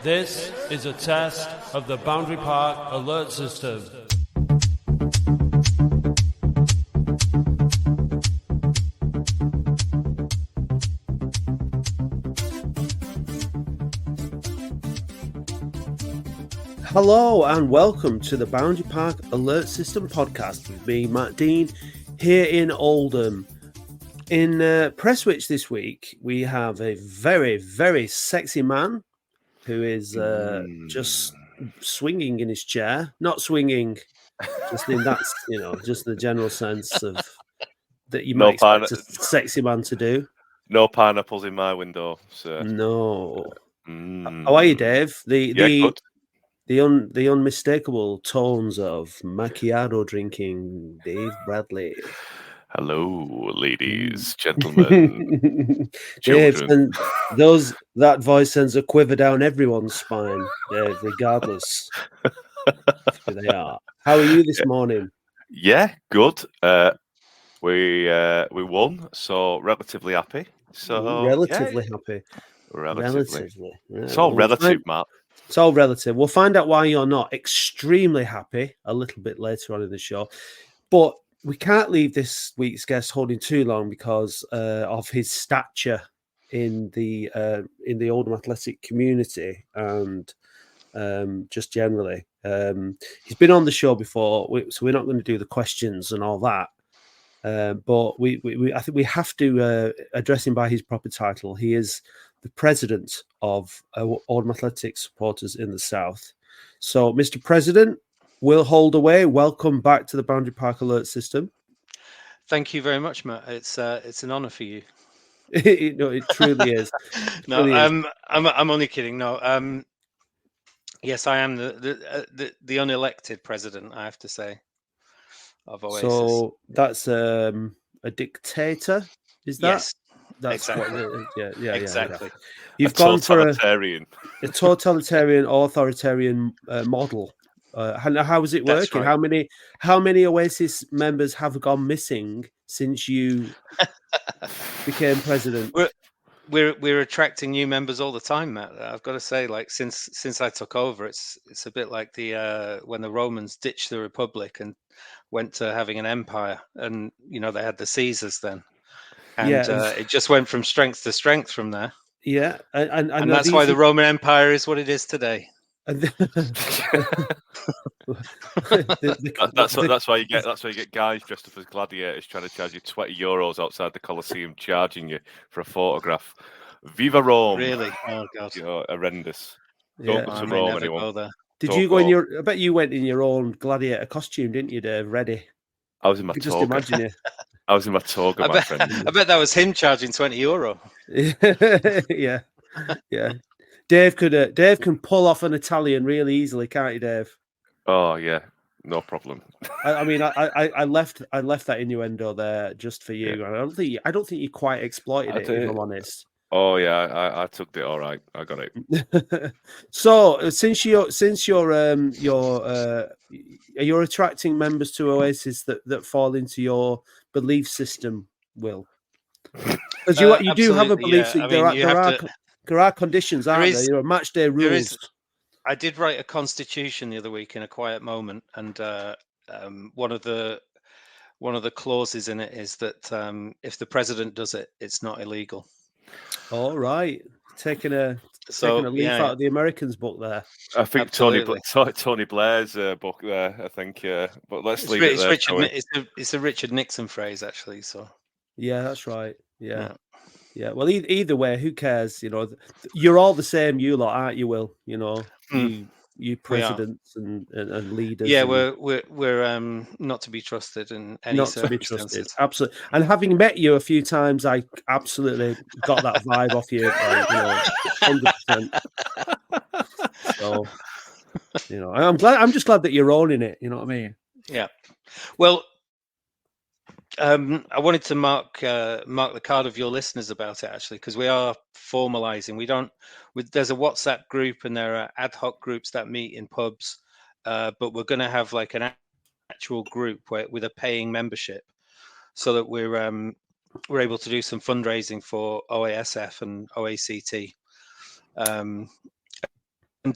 This is a test of the Boundary Park alert system. Hello and welcome to the Boundary Park Alert System podcast with me, Matt Dean, here in Oldham. In Presswich this week, we have a very, very sexy man who is just swinging in his chair. Not swinging, just in that, just the general sense of that you might expect a sexy man to do. No pineapples in my window, sir. No. How are you, Dave? Good. The unmistakable tones of macchiato drinking Dave Bradley. Hello, ladies, gentlemen, Dave, children. and that voice sends a quiver down everyone's spine, Dave, regardless of who they are. How are you this morning? Yeah, good. We won, so relatively happy. So relatively happy. Relatively. Yeah. It's all relative, Matt. It's all relative. We'll find out why you're not extremely happy a little bit later on in the show. But we can't leave this week's guest holding too long because of his stature in the Oldham athletic community and just generally. He's been on the show before, so we're not going to do the questions and all that. But I think we have to address him by his proper title. He is the president of Oldham Athletics supporters in the South. So, Mr. President, Will Holdaway, welcome back to the Boundary Park Alert System. Thank you very much, Matt. It's an honour for you. It truly is. I'm only kidding. No, yes, I am the unelected president. I have to say, of Oasis. So that's a dictator, is that? Yes, that's exactly. Yeah, exactly. Yeah. You've gone for a totalitarian, authoritarian model. How is it working? Right. How many Oasis members have gone missing since you became president? We're attracting new members all the time, Matt. I've got to say, like since I took over, it's a bit like the when the Romans ditched the Republic and went to having an empire, and they had the Caesars then, and it just went from strength to strength from there. Yeah, and that's why the Roman Empire is what it is today. That's why you get guys dressed up as gladiators trying to charge you €20 outside the Colosseum, charging you for a photograph. Viva Rome! Really? Oh God! Horrendous. Yeah. Don't go to Rome, anyone. Did you go in your? I bet you went in your own gladiator costume, didn't you, Dave? Ready? I was in my toga. Just imagine you. I was in my toga, my friend. I bet that was him charging €20. Yeah. Dave can pull off an Italian really easily, can't you, Dave? Oh yeah, no problem. I mean, I left that innuendo there just for you. Yeah. I don't think you quite exploited it. If I'm honest. Oh yeah, I took it all right. I got it. So since you're attracting members to Oasis that fall into your belief system, Will, because you do have a belief system. There are conditions, aren't there? You're match day rules. I did write a constitution the other week in a quiet moment, and one of the clauses in it is that if the president does it, it's not illegal. All right, taking a leaf out of the Americans' book there. I think Tony Blair's book there. I think, but let's leave it there. It's a Richard Nixon phrase, actually. So yeah, that's right. Yeah. Well, either way, who cares? You're all the same, you lot, aren't you, Will? You presidents and leaders. Yeah, we're not to be trusted in any circumstances. Absolutely. And having met you a few times, I absolutely got that vibe off you. 100%. So, I'm just glad that you're owning it. You know what I mean? Yeah. Well, I wanted to mark the card of your listeners about it, actually, because we are formalizing. There's a WhatsApp group and there are ad hoc groups that meet in pubs, but we're going to have like an actual group with a paying membership, so that we're able to do some fundraising for OASF and OACT.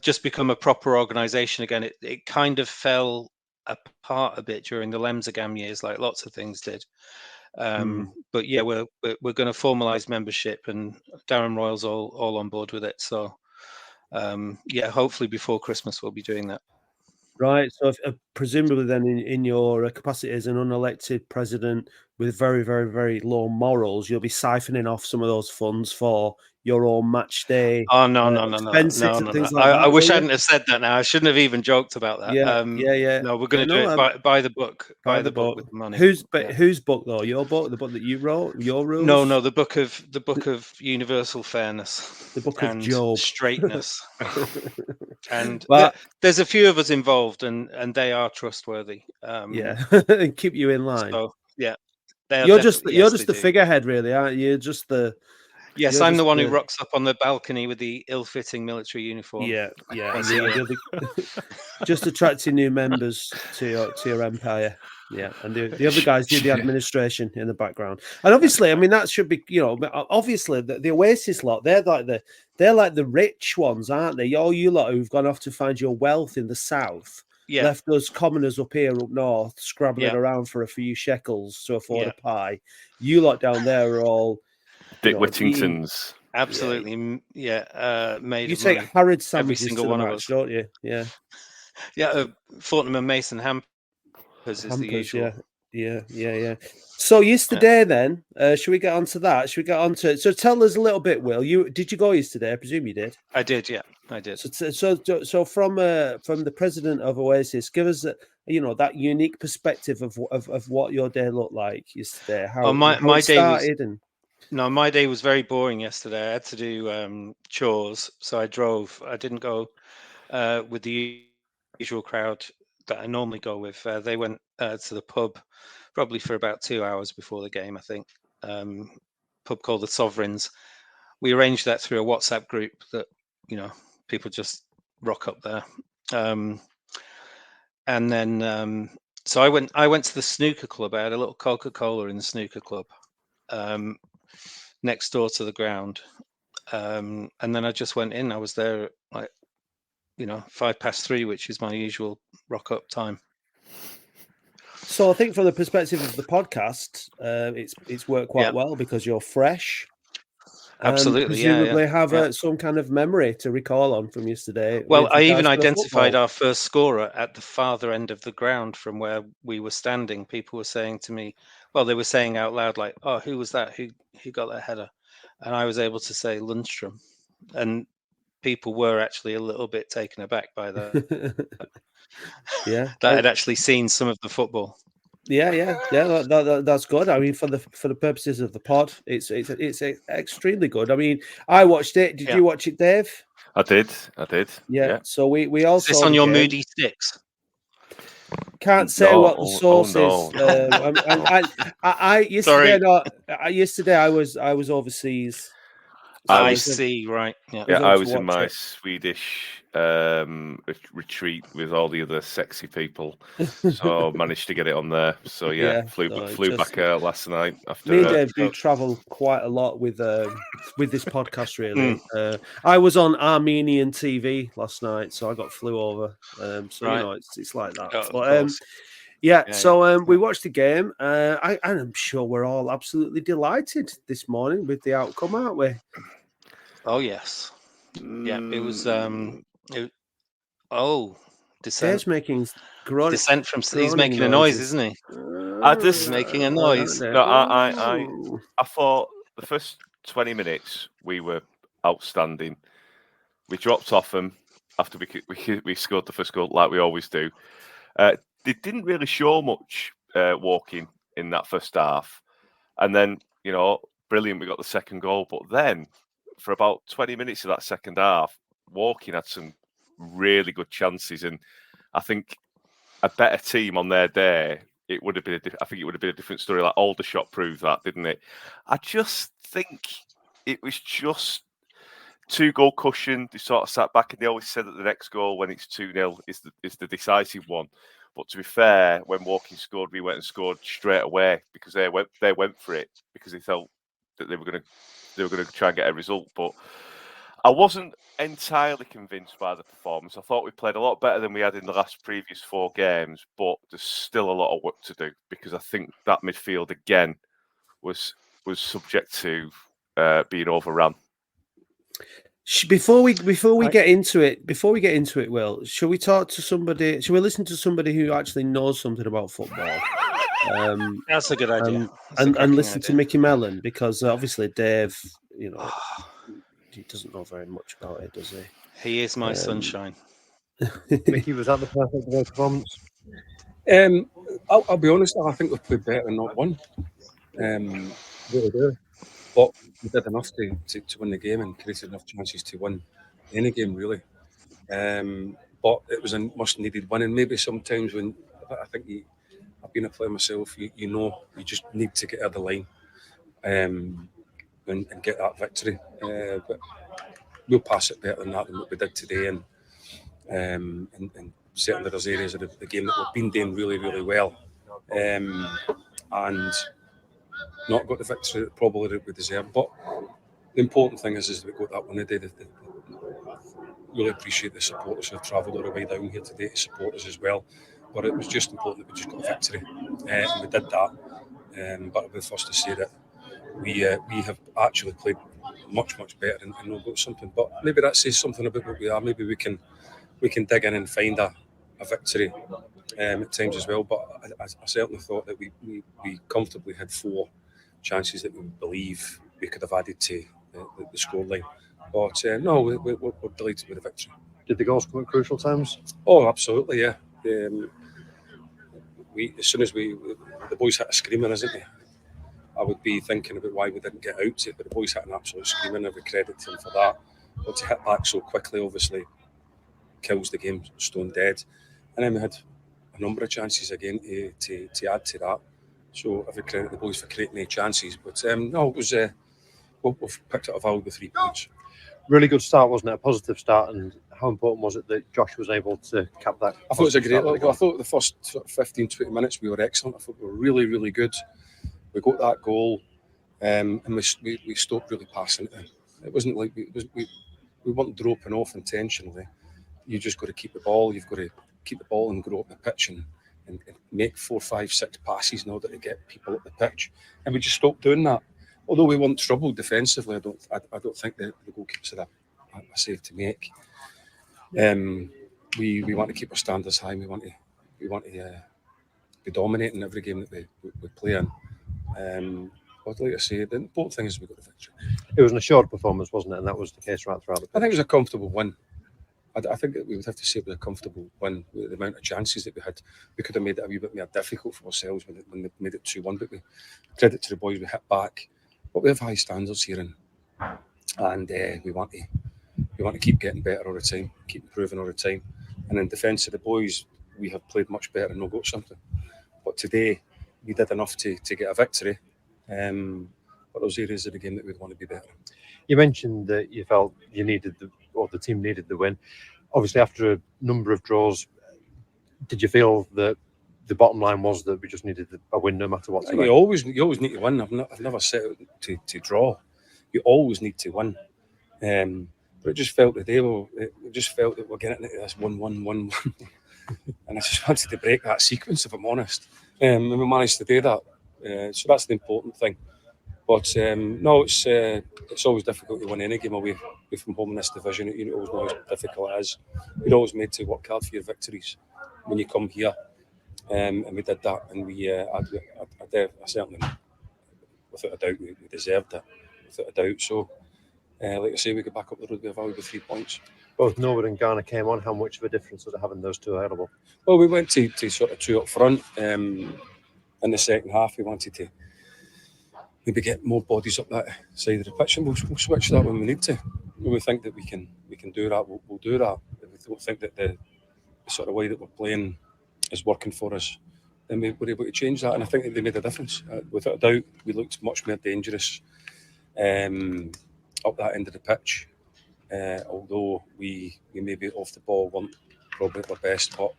just become a proper organisation again. It kind of fell apart a bit during the Lemsagam years, like lots of things did. But yeah, we're going to formalise membership, and Darren Royal's all on board with it. So yeah, hopefully before Christmas we'll be doing that. Right. So presumably then in your capacity as an unelected president with very, very, very low morals, you'll be siphoning off some of those funds for your own match day. Oh no. Things like that. I wish I hadn't have said that now. I shouldn't have even joked about that. Yeah. No, we're going to do it by the book. By the book with the money. Whose book though? Your book, the book that you wrote, your rules? No, the book of universal fairness. The book and of Job. Straightness. And there's a few of us involved, and they are trustworthy. And keep you in line. So yeah, you're just the figurehead, really, aren't you? Just the. Yes, I'm the one who rocks up on the balcony with the ill-fitting military uniform. Yeah. Just attracting new members to your empire. Yeah, and the other guys do the administration in the background. And obviously, I mean, that should be, obviously the Oasis lot, they're like the rich ones, aren't they? All you lot who've gone off to find your wealth in the south. Yeah. Left us commoners up here up north scrabbling around for a few shekels to afford a pie. You lot down there are all Dick Whittingtons. Absolutely, made. You take Harrod sandwiches every single one of us, don't you? Yeah. Yeah, Fortnum and Mason hampers is the usual. Yeah. So yesterday, then, should we get onto that? So tell us a little bit, Will. Did you go yesterday? I presume you did. I did, yeah, I did. So from the president of Oasis, give us that unique perspective of what your day looked like yesterday. How my day started my day was very boring yesterday. I had to do chores, so I drove. I didn't go with the usual crowd that I normally go with. They went to the pub probably for about 2 hours before the game, I think. Pub called the Sovereigns. We arranged that through a WhatsApp group that people just rock up there. And then so I went to the snooker club. I had a little Coca-Cola in the snooker club next door to the ground. And then I just went in. I was there like 3:05, which is my usual rock up time. So I think from the perspective of the podcast, it's worked quite well because you're fresh. Absolutely, presumably have some kind of memory to recall on from yesterday. Well, I even identified our first scorer at the farther end of the ground from where we were standing. People were saying to me, they were saying out loud, like, "Oh, who was that? Who got that header?" And I was able to say Lundstrom, and people were actually a little bit taken aback by that. That I'd actually seen some of the football. Yeah. That's good. I mean, for the purposes of the pod, it's extremely good. I mean, I watched it. Did you watch it, Dave? I did. Yeah. So we also. Is this on your Moody Sticks? Can't say what the source is. Yesterday I was overseas. I see, right. Yeah, I was in my Swedish retreat with all the other sexy people, so managed to get it on there. So flew back last night. After me and Dave do travel quite a lot with this podcast. Really, I was on Armenian TV last night, so I got flew over. It's like that. We watched the game. I'm sure we're all absolutely delighted this morning with the outcome, aren't we? Oh yes, yeah. It was. Descent. Dave's making descent from. He's making a noise, isn't he? He's making a noise. No, I thought the first 20 minutes we were outstanding. We dropped off them after we scored the first goal, like we always do. They didn't really show much walking in that first half, and then brilliant. We got the second goal, but then for about 20 minutes of that second half, Walking had some really good chances, and I think a better team on their day, it would have been. I think it would have been a different story. Like Aldershot proved that, didn't it? I just think it was just 2-goal cushion. They sort of sat back, and they always said that the next goal, when it's 2-0, is the decisive one. But to be fair, when Walking scored, we went and scored straight away because they went for it because they felt that they were going to try and get a result. But I wasn't entirely convinced by the performance. I thought we played a lot better than we had in the last previous 4 games, but there's still a lot of work to do because I think that midfield again was subject to being overrun. Before we get into it, Will, shall we talk to somebody? Shall we listen to somebody who actually knows something about football? That's a good idea. And listen to Mickey Mellon, because obviously Dave, he doesn't know very much about it, does he? He is my sunshine. Mickey, was that the perfect performance? I'll be honest, I think we've played better and not won. Really do. But we did enough to win the game and created enough chances to win any game, really. But it was a much-needed win, and maybe sometimes when I think I've been a player myself, you just need to get out of the line and get that victory. But we'll pass it better than that than what we did today, and certainly there's areas of the game that we've been doing really, really well, and not got the victory that probably we deserve. But the important thing is that we got that one today. Really appreciate the supporters who have travelled all the way down here today to support us as well. But it was just important that we just got a victory, and we did that. But I'll be the first to say that we have actually played much better and not got something. But maybe that says something about what we are. Maybe we can dig in and find a victory at times as well. But I certainly thought that we comfortably had 4 chances that we believe we could have added to the scoreline. But no, we're delighted with the victory. Did the goals come at crucial times? Oh, absolutely, yeah. As soon as the boys hit a screamer, isn't it? I would be thinking about why we didn't get out to it, but the boys hit an absolute screamer, and every credit to them for that. But to hit back so quickly, obviously, kills the game stone dead. And then we had a number of chances again to add to that. So every credit to the boys for creating any chances. But no, it was we've picked up a valuable 3 points. Really good start, wasn't it? A positive start. And how important was it that Josh was able to cap that? I thought it was a great look. I thought the first 15-20 minutes we were excellent. I thought we were really, really good. We got that goal, and we stopped really passing it. It wasn't like we weren't dropping off intentionally. You just got to keep the ball. You've got to keep the ball and grow up the pitch and make 4, 5, 6 passes in order to get people up the pitch. And we just stopped doing that. Although we weren't troubled defensively, I don't think the goalkeepers had a save to make. We want to keep our standards high. We want to be dominating every game that we play in. But like I say, the important thing is we got the victory. It was an assured performance, wasn't it? And that was the case right throughout the pitch. I think it was a comfortable win. I think that we would have to say it was a comfortable win with the amount of chances that we had. We could have made it a wee bit more difficult for ourselves when they made it 2-1. But we credit to the boys, we hit back. But we have high standards here, and we want to keep getting better all the time, keep improving all the time. And in defence of the boys, we have played much better and not got something. But today, we did enough to get a victory. But those areas of the game that we'd want to be better. You mentioned that you felt you needed the team needed the win. Obviously, after a number of draws, did you feel that the bottom line was that we just needed a win no matter what? You always need to win. I've never set out to draw. You always need to win. But it just felt today, that we're getting into this 1-1-1-1. And I just wanted to break that sequence, if I'm honest. And we managed to do that. So that's the important thing. But no, it's always difficult to win any game away from home in this division. You always know how difficult it is. You're always made to work hard for your victories when you come here. And we did that, and I certainly, without a doubt, we deserved it, without a doubt. So, like I say, we get back up the road with a valuable 3 points. Both Norwood and Garner came on. How much of a difference was it having those two available? Well, we went to sort of 2 up front. In the second half, we wanted to maybe get more bodies up that side of the pitch, and we'll switch that when we need to. When we think that we can do that, we'll do that. If we don't think that the sort of way that we're playing is working for us, then we were able to change that, and I think that they made a difference. Without a doubt, we looked much more dangerous up that end of the pitch. Although we maybe off the ball weren't probably at our best, but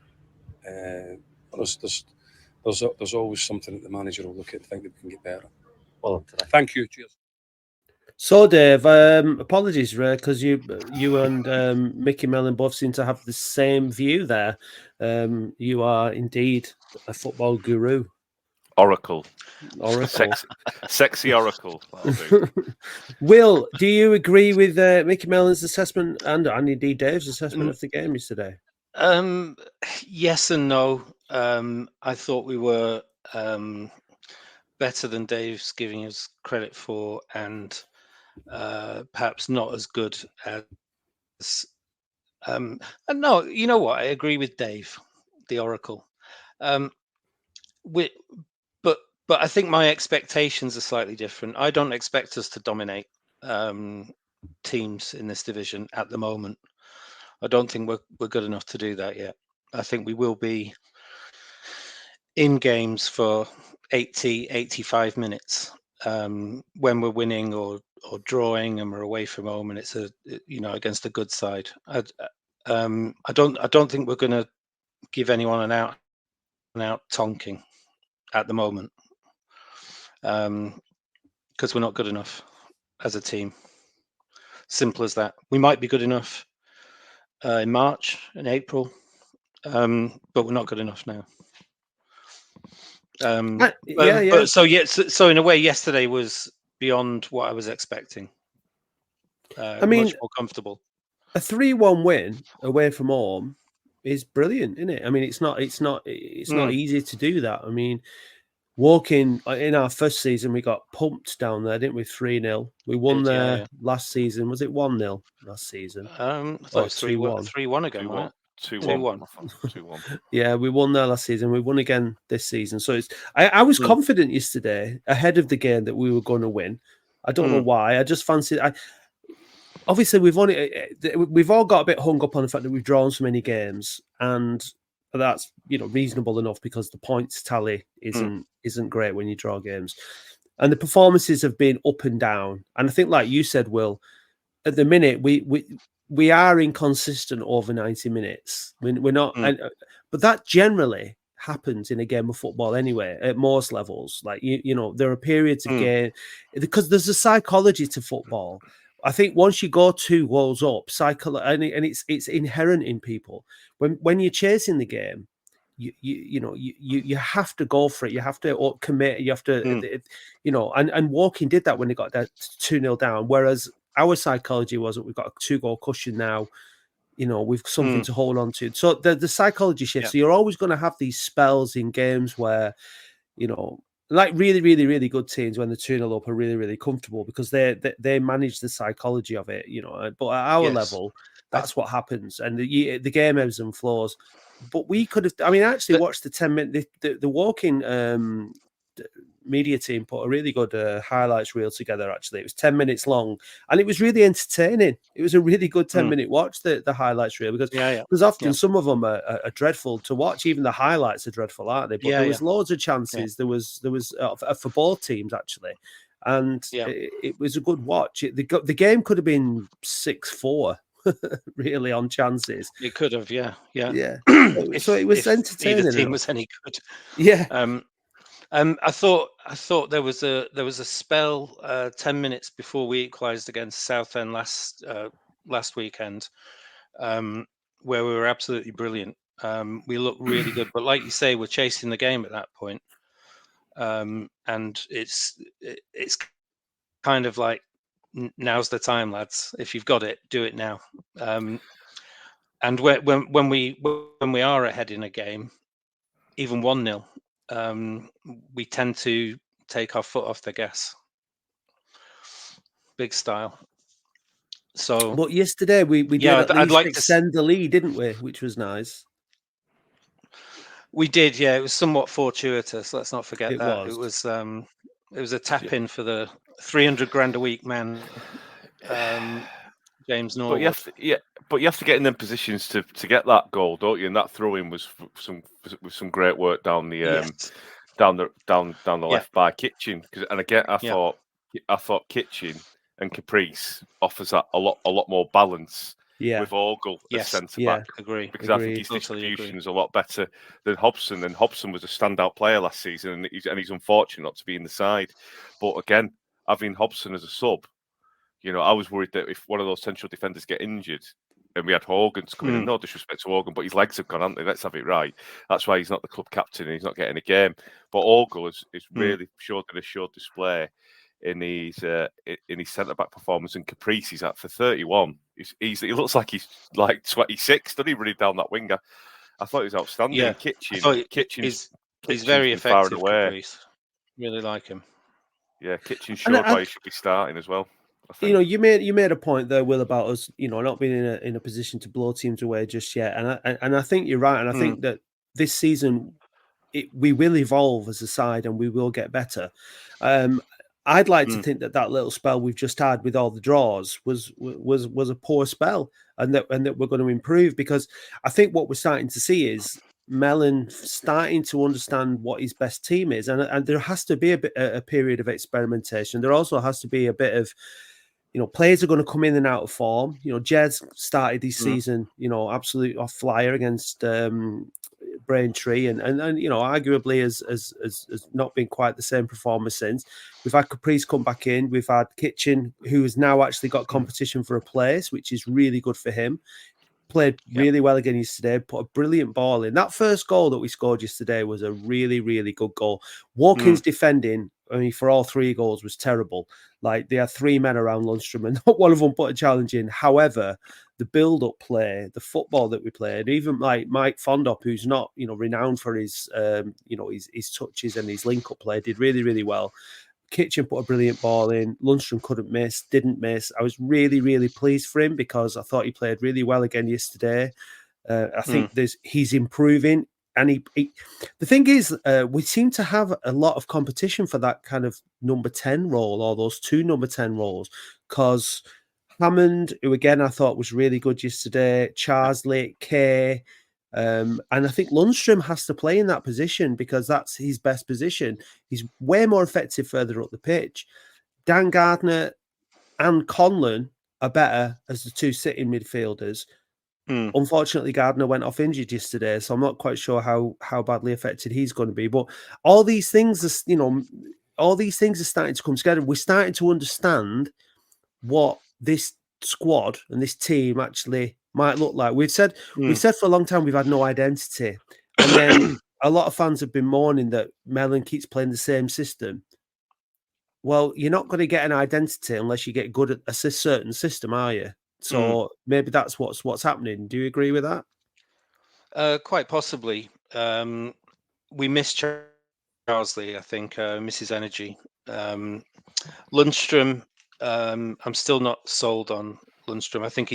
there's always something that the manager will look at and think that we can get better. Well, today. Thank you. Cheers. So, Dave, apologies, Ray, because you and Mickey Mellon both seem to have the same view there. You are indeed a football guru. Oracle. Oracle. Sexy Oracle. That'll do. Will, do you agree with Mickey Mellon's assessment and indeed Dave's assessment of the game yesterday? Yes and no. I thought we were better than Dave's giving us credit for, and perhaps not as good as. And no, you know what? I agree with Dave, the Oracle. But I think my expectations are slightly different. I don't expect us to dominate teams in this division at the moment. I don't think we're good enough to do that yet. I think we will be in games for 80, 85 minutes when we're winning or drawing and we're away from home and it's against a good side. I don't think we're going to give anyone an out tonking at the moment because we're not good enough as a team. Simple as that. We might be good enough in March and April, but we're not good enough now. So in a way, yesterday was beyond what I was expecting. I mean, much more comfortable. A 3-1 win away from home is brilliant, isn't it? I mean, it's not easy to do that. I mean, walking in our first season, we got pumped down there, didn't we? 3-0. We won there last season. Was it 1-0 last season? I thought it was 3-1 again, wasn't it? 2-1. Yeah, we won there last season. We won again this season. So I was confident yesterday ahead of the game that we were going to win. I don't know why. I just fancied. Obviously, we've all got a bit hung up on the fact that we've drawn so many games, and that's reasonable enough because the points tally isn't great when you draw games, and the performances have been up and down. And I think, like you said, Will, at the minute we are inconsistent over 90 minutes. We're not, but that generally happens in a game of football anyway. At most levels, like there are periods of game because there's a psychology to football. I think once you go 2 goals up, and it's inherent in people. When you're chasing the game, you have to go for it. You have to commit. You have to, and Woking did that when they got that 2-0 down. Whereas our psychology wasn't. We've got a 2-goal cushion now. We've something to hold on to. So the psychology shifts. So you're always going to have these spells in games where, like really, really, really good teams when they're 2-0 up are really, really comfortable because they manage the psychology of it, But at our level, that's what happens, and the game ebbs and flows. But we could have. I mean, I actually watched the 10-minute the Woking media team put a really good highlights reel together. Actually, it was 10 minutes long, and it was really entertaining. It was a really good 10-minute watch. The highlights reel because often some of them are dreadful to watch. Even the highlights are dreadful, aren't they? But there was loads of chances. There was for both teams actually, and it was a good watch. The game could have been 6-4. Really on chances. It could have, yeah. So it was entertaining. If either team was any good. Yeah. I thought there was a spell 10 minutes before we equalised against Southend last weekend, where we were absolutely brilliant. We looked really good, but like you say, we're chasing the game at that point, and it's kind of like, now's the time, lads. If you've got it, do it now. And when we are ahead in a game, even 1-0, we tend to take our foot off the gas, big style. So, but yesterday we did at least extend the lead, didn't we? Which was nice. We did, yeah. It was somewhat fortuitous. Let's not forget that. It was a tap in for the 300 grand a week man, James Norwood. But you have to get in them positions to get that goal, don't you? And that throw in was some great work down the down the left by Kitchen. And again, I thought Kitchen and Caprice offers that a lot more balance. With Ogle as centre back, agree. Because I think his distribution is a lot better than Hobson. And Hobson was a standout player last season, and he's unfortunate not to be in the side. But again, having Hobson as a sub You know, I was worried that if one of those central defenders get injured, and we had Hogan's coming in, no disrespect to Hogan, but his legs have gone, haven't they? Let's have it right. That's why he's not the club captain and he's not getting a game. But Ogle is really showed a show display in his centre-back performance. And Caprice, he's at for 31. He looks like he's like 26, doesn't he, running down that winger? I thought he was outstanding. Yeah, Kitchen's he's very effective, away. Caprice. Really like him. Yeah, Kitchen showed why he should be starting as well. You know, you made a point there, Will, about us, you know, not being in a position to blow teams away just yet, and I think you're right, and I think that this season we will evolve as a side and we will get better. I'd like to think that little spell we've just had with all the draws was a poor spell, and that we're going to improve, because I think what we're starting to see is Mellon starting to understand what his best team is, and there has to be a period of experimentation. There also has to be a bit of, you know, players are going to come in and out of form. You know, Jez started this season, you know, absolute off flyer against Braintree, and you know, arguably has not been quite the same performer since. We've had Caprice come back in. We've had Kitchen, who has now actually got competition for a place, which is really good for him. Played really well again yesterday, put a brilliant ball in. That first goal that we scored yesterday was a really, really good goal. Walking's defending, I mean, for all three goals was terrible. Like, they had three men around Lundstrom and not one of them put a challenge in. However, the build-up play, the football that we played, even like Mike Fondop, who's not, you know, renowned for his, you know, his touches and his link-up play, did really, really well. Kitchen put a brilliant ball in. Lundstrom didn't miss. I was really, really pleased for him, because I thought he played really well again yesterday. I think he's improving. And the thing is, we seem to have a lot of competition for that kind of number 10 role, or those two number 10 roles, because Hammond, who again I thought was really good yesterday, Charsley, Kay, and I think Lundstrom has to play in that position, because that's his best position. He's way more effective further up the pitch. Dan Gardner and Conlon are better as the two sitting midfielders. Unfortunately, Gardner went off injured yesterday, so I'm not quite sure how badly affected he's going to be. But all these things are, you know, starting to come together. We're starting to understand what this squad and this team actually might look like. We've said for a long time we've had no identity, and then a lot of fans have been mourning that Mellon keeps playing the same system. Well, you're not going to get an identity unless you get good at a certain system, are you? So maybe that's what's happening. Do you agree with that? Quite possibly. We miss Charsley, I think, misses energy. Lundstrom, I'm still not sold on Lundstrom. I think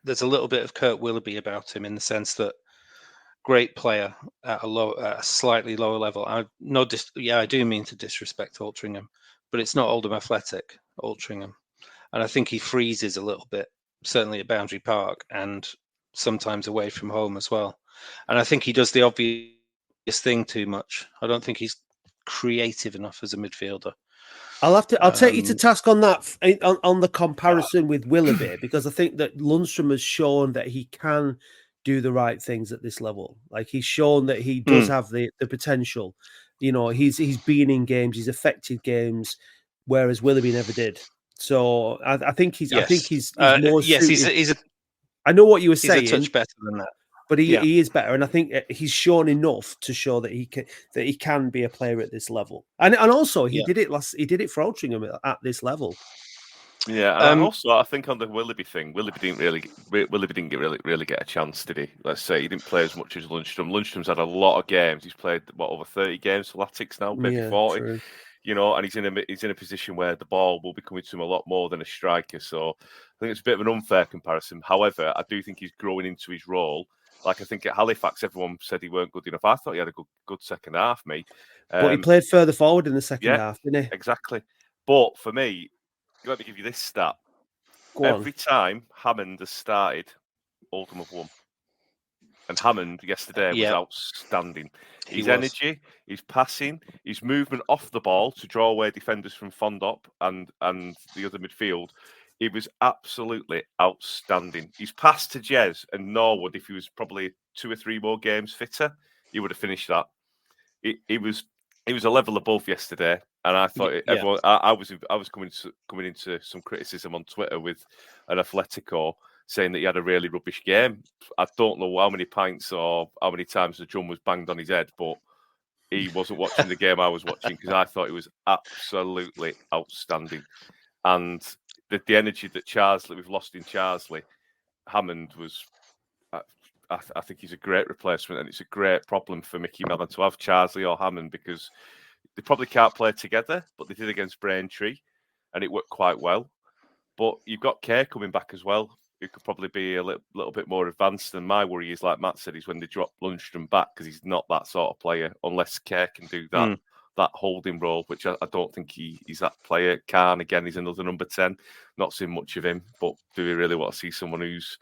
there's a little bit of Kurt Willoughby about him, in the sense that great player at a slightly lower level. I do mean to disrespect Altrincham, but it's not Oldham Athletic, Altrincham. And I think he freezes a little bit, certainly at Boundary Park, and sometimes away from home as well. And I think he does the obvious thing too much. I don't think he's creative enough as a midfielder. I'll take you to task on that, on the comparison with Willoughby, because I think that Lundstrom has shown that he can do the right things at this level. Like, he's shown that he does have the potential. You know, he's been in games, he's affected games, whereas Willoughby never did. So I think he's more. Yes, he's I know what you were saying. He's a touch better than that, but he is better, and I think he's shown enough to show that he can be a player at this level. And also he did it for Altrincham at this level. Yeah, and also I think on the Willoughby thing, Willoughby didn't really get a chance, did he? Let's say he didn't play as much as Lundstrom. Lundstrom's had a lot of games. He's played over 30 games for Latics now, maybe 40. True. You know, and he's in a position where the ball will be coming to him a lot more than a striker. So I think it's a bit of an unfair comparison. However, I do think he's growing into his role. Like, I think at Halifax, everyone said he weren't good enough. I thought he had a good second half, mate. But he played further forward in the second half, didn't he? Exactly. But for me, let me give you this stat. Every time Hammond has started, Oldham have won. And Hammond yesterday was outstanding. His energy, his passing, his movement off the ball to draw away defenders from Fondop and the other midfield, it was absolutely outstanding. His pass to Jez and Norwood, if he was probably 2 or 3 more games fitter, he would have finished that. He was a level above yesterday. And I thought Yeah. everyone. I was coming into some criticism on Twitter with an Atletico saying that he had a really rubbish game. I don't know how many pints or how many times the drum was banged on his head, but he wasn't watching the game I was watching because I thought it was absolutely outstanding. And the energy that we've lost in Charsley, Hammond was. I think he's a great replacement, and it's a great problem for Mickey Mellon to have Charsley or Hammond because they probably can't play together, but they did against Braintree, and it worked quite well. But you've got Kerr coming back as well, who could probably be a little bit more advanced. And my worry is, like Matt said, is when they drop Lundstrom back because he's not that sort of player unless Kerr can do that holding role, which I don't think he's that player. Khan, again, he's another number 10. Not seeing much of him, but do we really want to see someone who's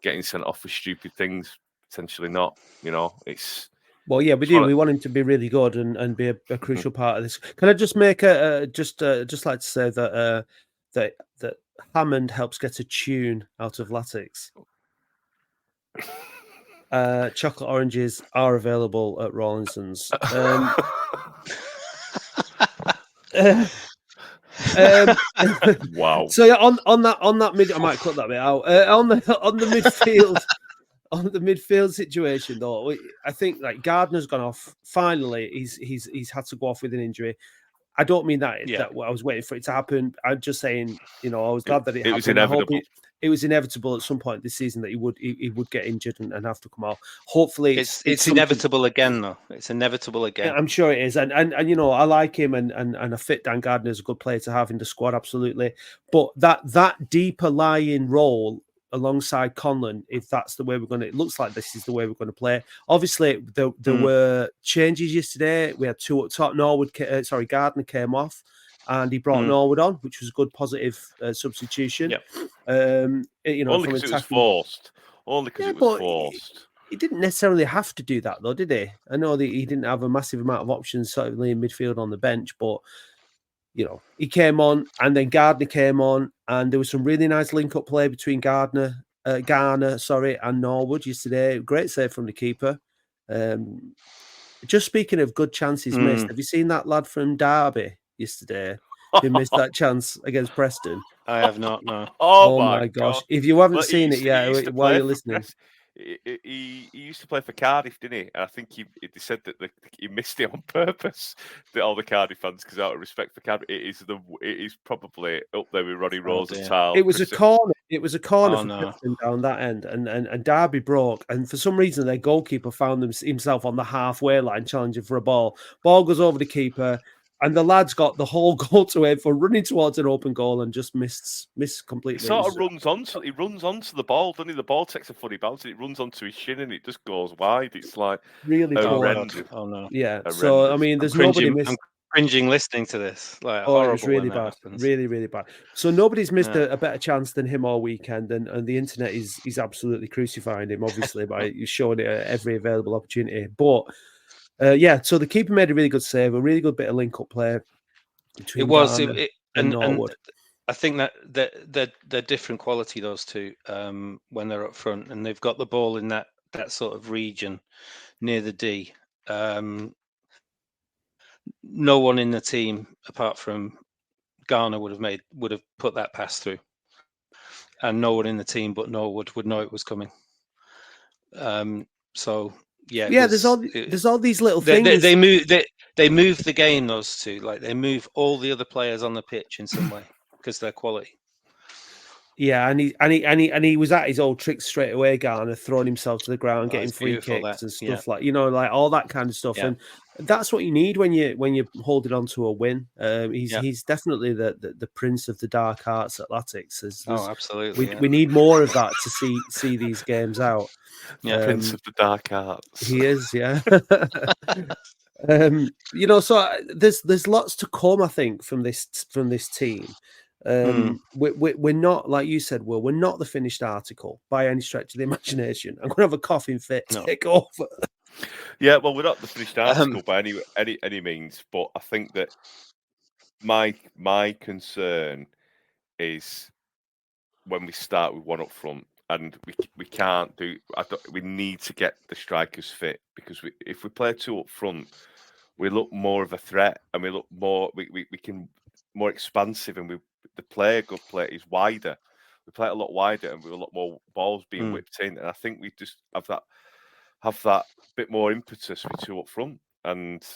getting sent off for stupid things? Potentially not. It's... Well, yeah, we do. We want him to be really good and be a crucial part of this. Can I just make just like to say that that Hammond helps get a tune out of Latics. Chocolate oranges are available at Rawlinson's. Wow. So yeah, on that mid, I might cut that bit out. On the midfield. On the midfield situation, though, I think like Gardner's gone off. Finally, he's had to go off with an injury. I don't mean that I was waiting for it to happen. I'm just saying, I was glad that it happened. Was inevitable. It was inevitable at some point this season that he would get injured and have to come out. Hopefully, it's inevitable again, though. It's inevitable again. I'm sure it is, and I like him, and a fit Dan Gardner is a good player to have in the squad, absolutely. But that deeper lying role alongside Conlon, if that's the way it looks like this is the way we're going to play. Obviously, there were changes yesterday. We had two up top. Gardner came off, and he brought Norwood on, which was a good positive substitution. Yep. Only because it was forced. Only because it was forced. He didn't necessarily have to do that, though, did he? I know that he didn't have a massive amount of options, certainly in midfield on the bench, but he came on, and then Gardner came on, and there was some really nice link-up play between Garner, and Norwood yesterday. Great save from the keeper. Just speaking of good chances missed, have you seen that lad from Derby yesterday who missed that chance against Preston? I have not, no. Oh my gosh. If you haven't seen it yet, while you're listening. He used to play for Cardiff, didn't he? And I think he said that he missed it on purpose. All the Cardiff fans, because out of respect for Cardiff, it is probably up there with Ronnie Rosenthal. It was a corner. It was a corner for Preston down that end, and Derby broke. And for some reason, their goalkeeper found himself on the halfway line, challenging for a ball. Ball goes over the keeper. And the lad's got the whole goal to aim for, running towards an open goal and just missed completely. He sort of runs onto the ball, doesn't he? The ball takes a funny bounce and it runs onto his shin and it just goes wide. It's like really horrendous. Oh no! Yeah. Horrendous. So I mean, there's nobody missed. I'm cringing listening to this. Like, it was really bad, really, really bad. So nobody's missed a better chance than him all weekend, and the internet is absolutely crucifying him, obviously, by showing it at every available opportunity. But. So the keeper made a really good save, a really good bit of link-up play between Garner and Norwood. I think that they're different quality, those two, when they're up front, and they've got the ball in that sort of region near the D. No one in the team, apart from Garner, would have put that pass through, and no one in the team but Norwood would know it was coming. There's all these little things. They move the game. Those two, like they move all the other players on the pitch in some way because they're quality. Yeah, and he was at his old tricks straight away, Garner, throwing himself to the ground, getting free kicks and stuff like all that kind of stuff. Yeah. And that's what you need when you're holding on to a win. He's definitely the prince of the dark arts at Latics. Absolutely. We need more of that to see these games out. Yeah, prince of the dark arts. He is, yeah. So there's lots to come, I think, from this team. We're not, like you said, Will, we're not the finished article by any stretch of the imagination. I'm gonna have a coughing fit. Take over. Yeah, well, we're not the finished article by any means, but I think that my concern is when we start with one up front, and we can't do. We need to get the strikers fit, because if we play two up front, we look more of a threat, and we look more we can more expansive, and the good play is wider. We play it a lot wider, and with a lot more balls being whipped in. And I think we just have that bit more impetus with two up front. And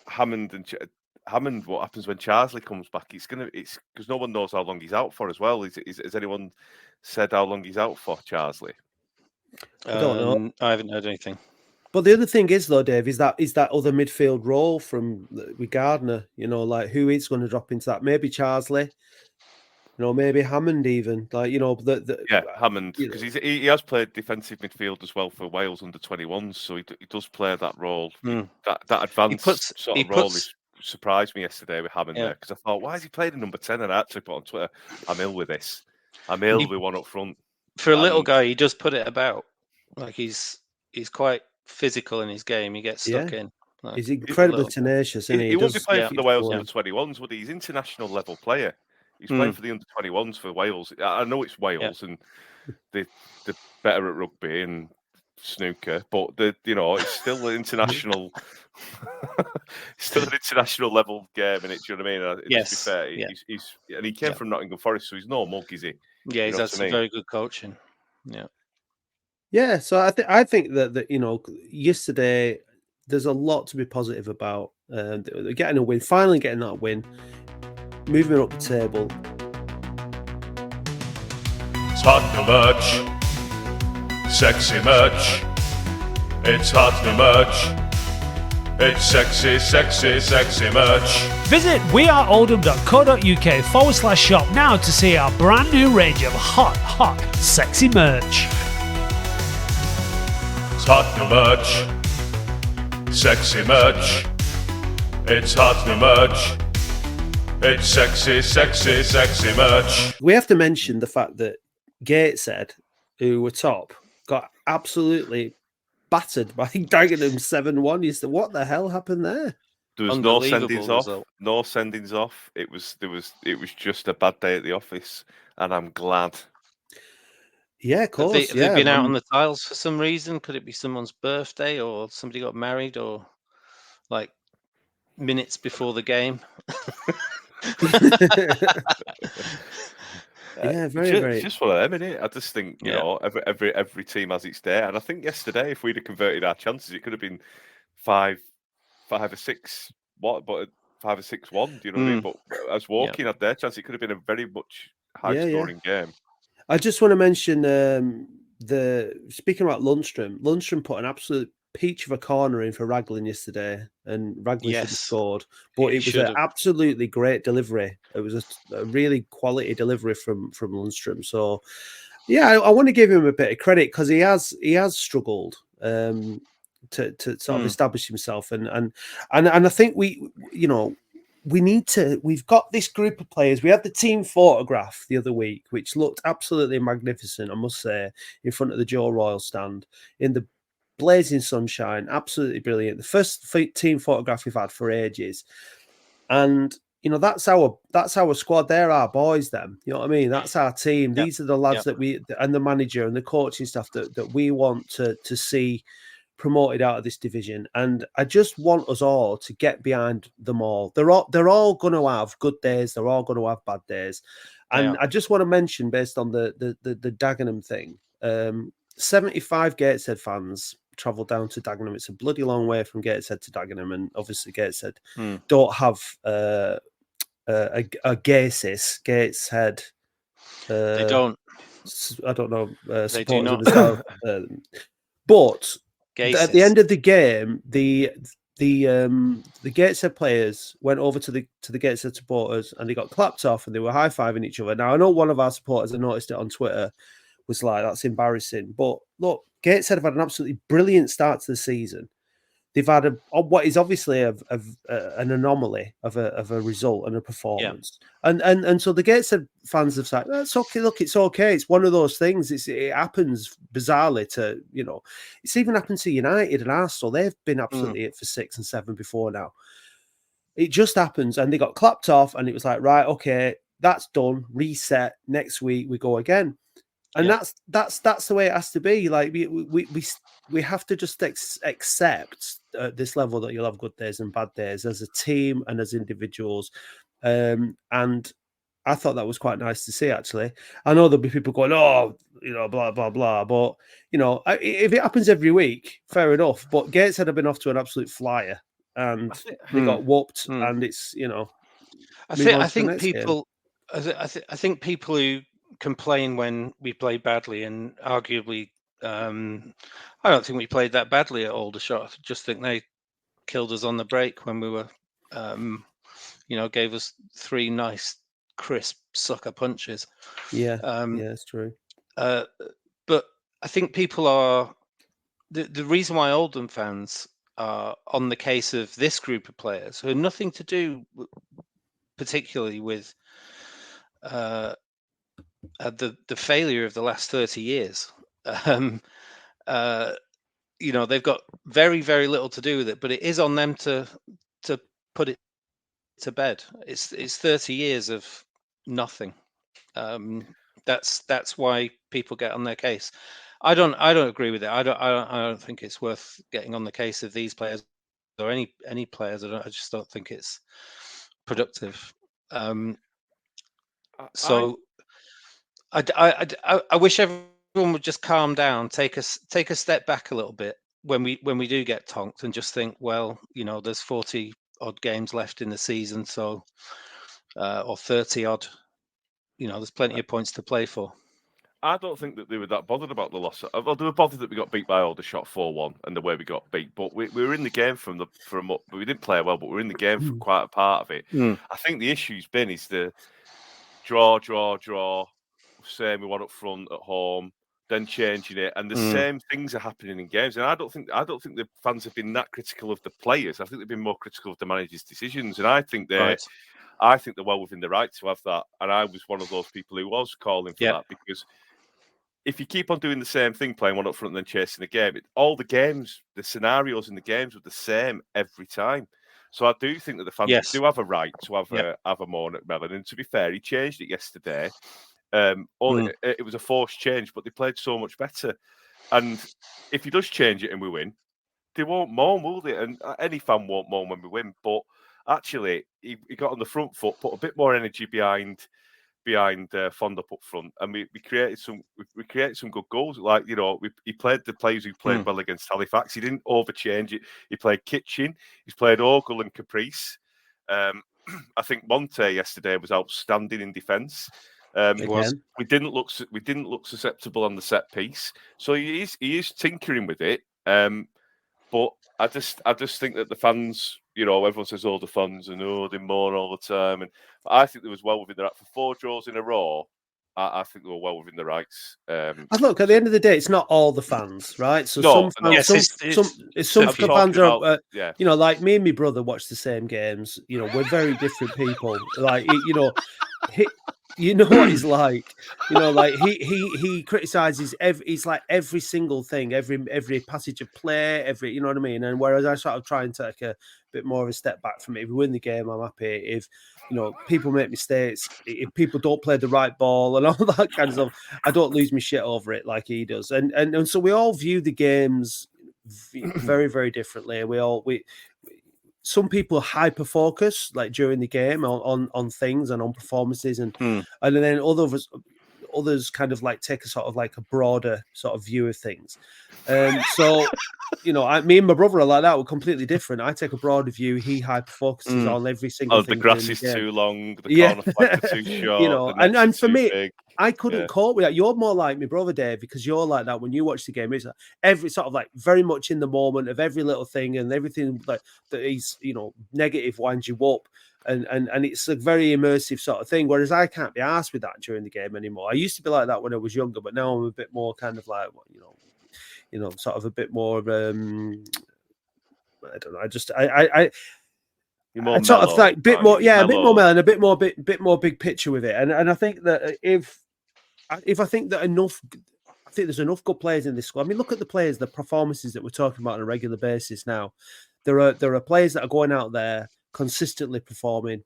Hammond, what happens when Charsley comes back? It's because no one knows how long he's out for as well. Has anyone said how long he's out for, Charsley? I don't know. I haven't heard anything. But the other thing is, though, Dave, is that other midfield role with Gardner. Like who is going to drop into that? Maybe Charsley. Maybe Hammond even. Hammond, because he has played defensive midfield as well for Wales under 21s, so he does play that role. That advanced role surprised me yesterday with Hammond there, because I thought, why is he playing number 10? And I actually put on Twitter, I'm ill with this. I'm ill with one up front. For a little guy, he does put it about. Like he's quite physical in his game. He gets stuck in. Like, he's incredibly tenacious, isn't he? He wouldn't be playing for the Wales under 21s, would he? He's international level player. He's playing for the under 21s for Wales. I know it's Wales and they're better at rugby and snooker, but it's still an international, level game, and do you know what I mean? Yes. To be fair, he's and he came from Nottingham Forest, so he's no mug, is he? Yeah, he's had some very good coaching. Yeah. Yeah, so I think that yesterday there's a lot to be positive about. Getting a win, finally getting that win, moving up the table. It's hot new merch, sexy merch. It's hot new merch. It's sexy, sexy, sexy merch. Visit weareoldham.co.uk/shop now to see our brand new range of hot, sexy merch. It's hot new merch, sexy merch. It's hot new merch. It's sexy, sexy, sexy merch. We have to mention the fact that Gateshead, who were top, got absolutely battered by Dagenham 7-1. You said, what the hell happened there? There was no sendings off. No sendings off. It was just a bad day at the office, and I'm glad. Yeah, of course. Have they been out on the tiles for some reason? Could it be someone's birthday, or somebody got married, or like minutes before the game? Yeah, very. It's just one of them, isn't it? I just think every team has its day, and I think yesterday, if we'd have converted our chances, it could have been 5 or 6. But 5 or 6-1. Do you know what I mean? But as Woking had their chance, it could have been a very much high-scoring game. I just want to mention speaking about Lundstrom. Lundstrom put an absolute peach of a corner in for Raglan yesterday, and Raglan should have scored. But it was an absolutely great delivery. It was a really quality delivery from Lundstrom. So, yeah, I want to give him a bit of credit because he has struggled to sort of establish himself, and I think we've got this group of players. We had the team photograph the other week, which looked absolutely magnificent, I must say, in front of the Joe Royal stand in the blazing sunshine. Absolutely brilliant. The first team photograph we've had for ages. And, that's our squad. They're our boys, them. You know what I mean? That's our team. Yep. These are the lads that and the manager and the coaching staff that we want to see promoted out of this division, and I just want us all to get behind them all. They're all going to have good days. They're all going to have bad days, and I just want to mention, based on the Dagenham thing, 75 Gateshead fans travelled down to Dagenham. It's a bloody long way from Gateshead to Dagenham, and obviously Gateshead don't have a Gateshead. They don't. I don't know. They do not. But Gases. At the end of the game, the Gateshead players went over to the Gateshead supporters, and they got clapped off, and they were high-fiving each other. Now, I know one of our supporters, I noticed it on Twitter, was like, that's embarrassing. But look, Gateshead have had an absolutely brilliant start to the season. They've had what is obviously an anomaly of a result and a performance, and so the Gateshead fans have said, "That's okay. Look, it's okay. It's one of those things. It happens bizarrely to It's even happened to United and Arsenal. They've been absolutely it for 6 and 7 before now. It just happens, and they got clapped off, and it was like, right, okay, that's done. Reset. Next week we go again." And that's the way it has to be. Like we have to just accept at this level that you'll have good days and bad days as a team and as individuals. And I thought that was quite nice to see, actually. I know there'll be people going, oh, blah, blah, blah. But, if it happens every week, fair enough. But Gateshead have been off to an absolute flyer and they got whooped. And it's, I think people who complain when we play badly, and arguably, I don't think we played that badly at Aldershot. I just think they killed us on the break when we were, gave us 3 nice, crisp sucker punches. Yeah, it's true. But I think people are the reason why Oldham fans are on the case of this group of players who have nothing to do particularly with the failure of the last 30 years. They've got very, very little to do with it, but it is on them to put it to bed. It's 30 years of nothing. That's why people get on their case. I don't agree with it. I don't think it's worth getting on the case of these players or any players. I just don't think it's productive. I wish everyone would just calm down, take a step back a little bit when we do get tonked, and just think, well, there's 40 odd games left in the season, so or 30 odd. There's plenty of points to play for. I don't think that they were that bothered about the loss. Well, they were bothered that we got beat by Aldershot 4-1 and the way we got beat. But we were in the game we didn't play well, but we were in the game for quite a part of it. I think the issue's been is the draw, saying we won up front at home, then changing it, and the same things are happening in games. And I don't think the fans have been that critical of the players. I think they've been more critical of the manager's decisions, and I think they're well within the right to have that. And I was one of those people who was calling for that, because if you keep on doing the same thing, playing one up front and then chasing the game, all the games, the scenarios in the games were the same every time. So I do think that the fans do have a right to have a moan at Mellon. And to be fair, he changed it yesterday. It was a forced change, but they played so much better. And if he does change it and we win, they won't moan, will they? And any fan won't moan when we win. But actually, he got on the front foot, put a bit more energy behind Fond up front, and we created some good goals. Like, he played the players who played well against Halifax. He didn't overchange it. He played Kitchen. He's played Ogle and Caprice. I think Monte yesterday was outstanding in defence. We didn't look susceptible on the set piece. So he is tinkering with it. But I just think that the fans, everyone says, the fans and they moan all the time, and I think they was well within the right for 4 draws in a row. I think they were well within the rights. Look, at the end of the day, it's not all the fans, right? So some fans are, like me and my brother watch the same games. We're very different people. Like, you know what he's like. He criticizes every single thing, every passage of play, you know what I mean. And whereas I sort of try and take a bit more of a step back from it. If we win the game, I'm happy. If people make mistakes, if people don't play the right ball and all that kind of stuff, I don't lose my shit over it like he does. And so we all view the games very, very differently. Some people hyper focus like during the game on things and on performances, and then others kind of like take a sort of like a broader sort of view of things. So me and my brother are like that. We're completely different. I take a broader view. He hyper focuses on every single thing. The grass is too long. The corner flags are too short. And for me, big. I couldn't cope with that. You're more like my brother, Dave, because you're like that when you watch the game. It's like every sort of like very much in the moment of every little thing, and everything like that is negative winds you up, and it's a very immersive sort of thing. Whereas I can't be arsed with that during the game anymore. I used to be like that when I was younger, but now I'm a bit more kind of like sort of a bit more. I don't know. I sort of like a bit more mellow, and a bit more big picture with it. And I think that if I think that enough, I think there's enough good players in this squad. I mean, look at the performances that we're talking about on a regular basis now. There are players that are going out there consistently performing,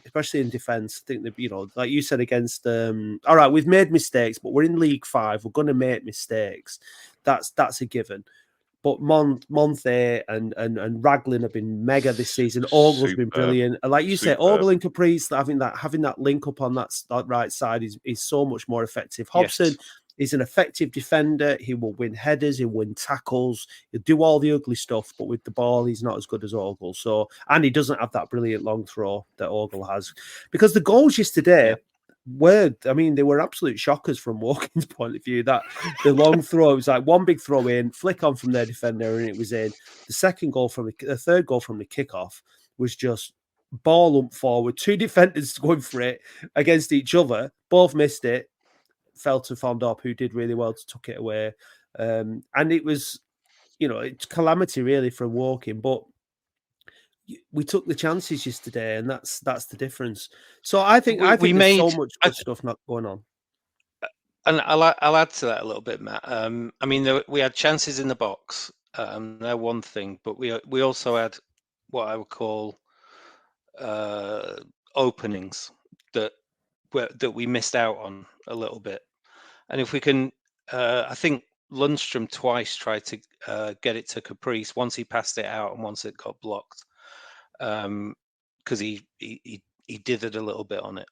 especially in defence. I think that, like you said against, all right, we've made mistakes, but we're in League 5. We're going to make mistakes. That's a given. But Monte and Raglan have been mega this season. Ogle's been brilliant. And like you say, Ogle and Caprice, having that link up on that right side is so much more effective. Hobson is an effective defender. He will win headers. He'll win tackles. He'll do all the ugly stuff, but with the ball, he's not as good as Ogle. So, and he doesn't have that brilliant long throw that Ogle has. Because the goals yesterday, they were absolute shockers from Wokin's point of view. That the long throw, it was like one big throw in, flick on from their defender, and it was in. The third goal from the kickoff was just ball up forward, two defenders going for it against each other. Both missed it. Fell to Fondop, who did really well to tuck it away. And it was, it's calamity really from Woking, but we took the chances yesterday, and that's the difference. So I think there's so much good stuff not going on. And I'll add to that a little bit, Matt. We had chances in the box. They're one thing, but we also had what I would call openings that we missed out on a little bit. And if we can, I think Lundstrom twice tried to get it to Caprice. Once he passed it out, and once it got blocked. Because he dithered a little bit on it.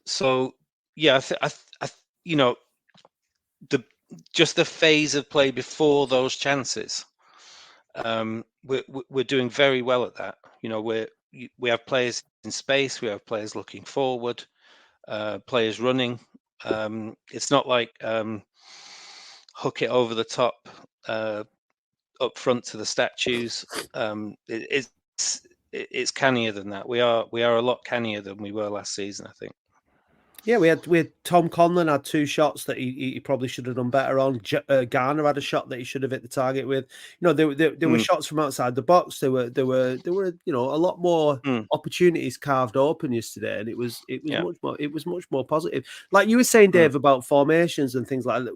So yeah, the phase of play before those chances, we're doing very well at that. We have players in space, we have players looking forward, players running. It's not like hook it over the top. Up front to the statues, it's cannier than that. We are a lot cannier than we were last season, I think. Yeah, we had Tom Conlon had two shots that he probably should have done better on. Garner had a shot that he should have hit the target with. There were shots from outside the box. There were a lot more opportunities carved open yesterday, and it was much more positive. Like you were saying, Dave, about formations and things like that.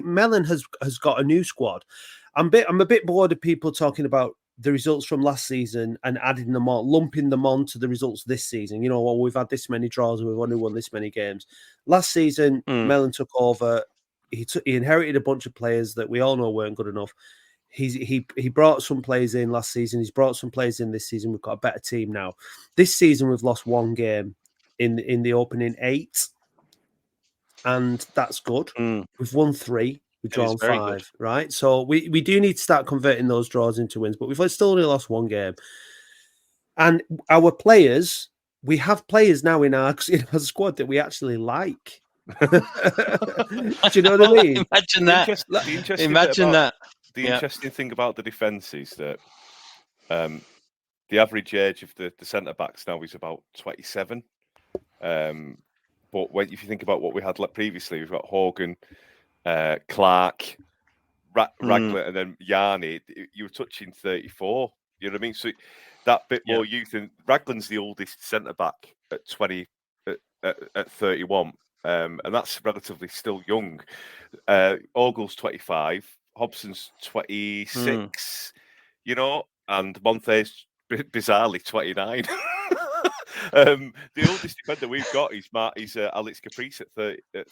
Mellon has got a new squad. I'm a bit bored of people talking about the results from last season and adding them on, lumping them on to the results this season. We've had this many draws and we've only won this many games. Last season, Mellon took over. He inherited a bunch of players that we all know weren't good enough. He brought some players in last season. He's brought some players in this season. We've got a better team now. This season, we've lost one game in the opening 8, and that's good. We've won 3. We've drawn 5, right? So we do need to start converting those draws into wins, but we've still only lost one game. And our players, we have players now in our squad that we actually like. Do you know what I mean? Imagine that. The interesting thing about the defence is that the average age of the centre-backs now is about 27. But if you think about what we had previously, we've got Hogan, Clark, Raglan, and then Yarni. You were touching 34. You know what I mean? So that bit more youth. And Raglan's the oldest centre back at 20, at 31, and that's relatively still young. Ogle's 25, Hobson's 26. And Monte's bizarrely 29. The oldest defender we've got is Alex Caprice at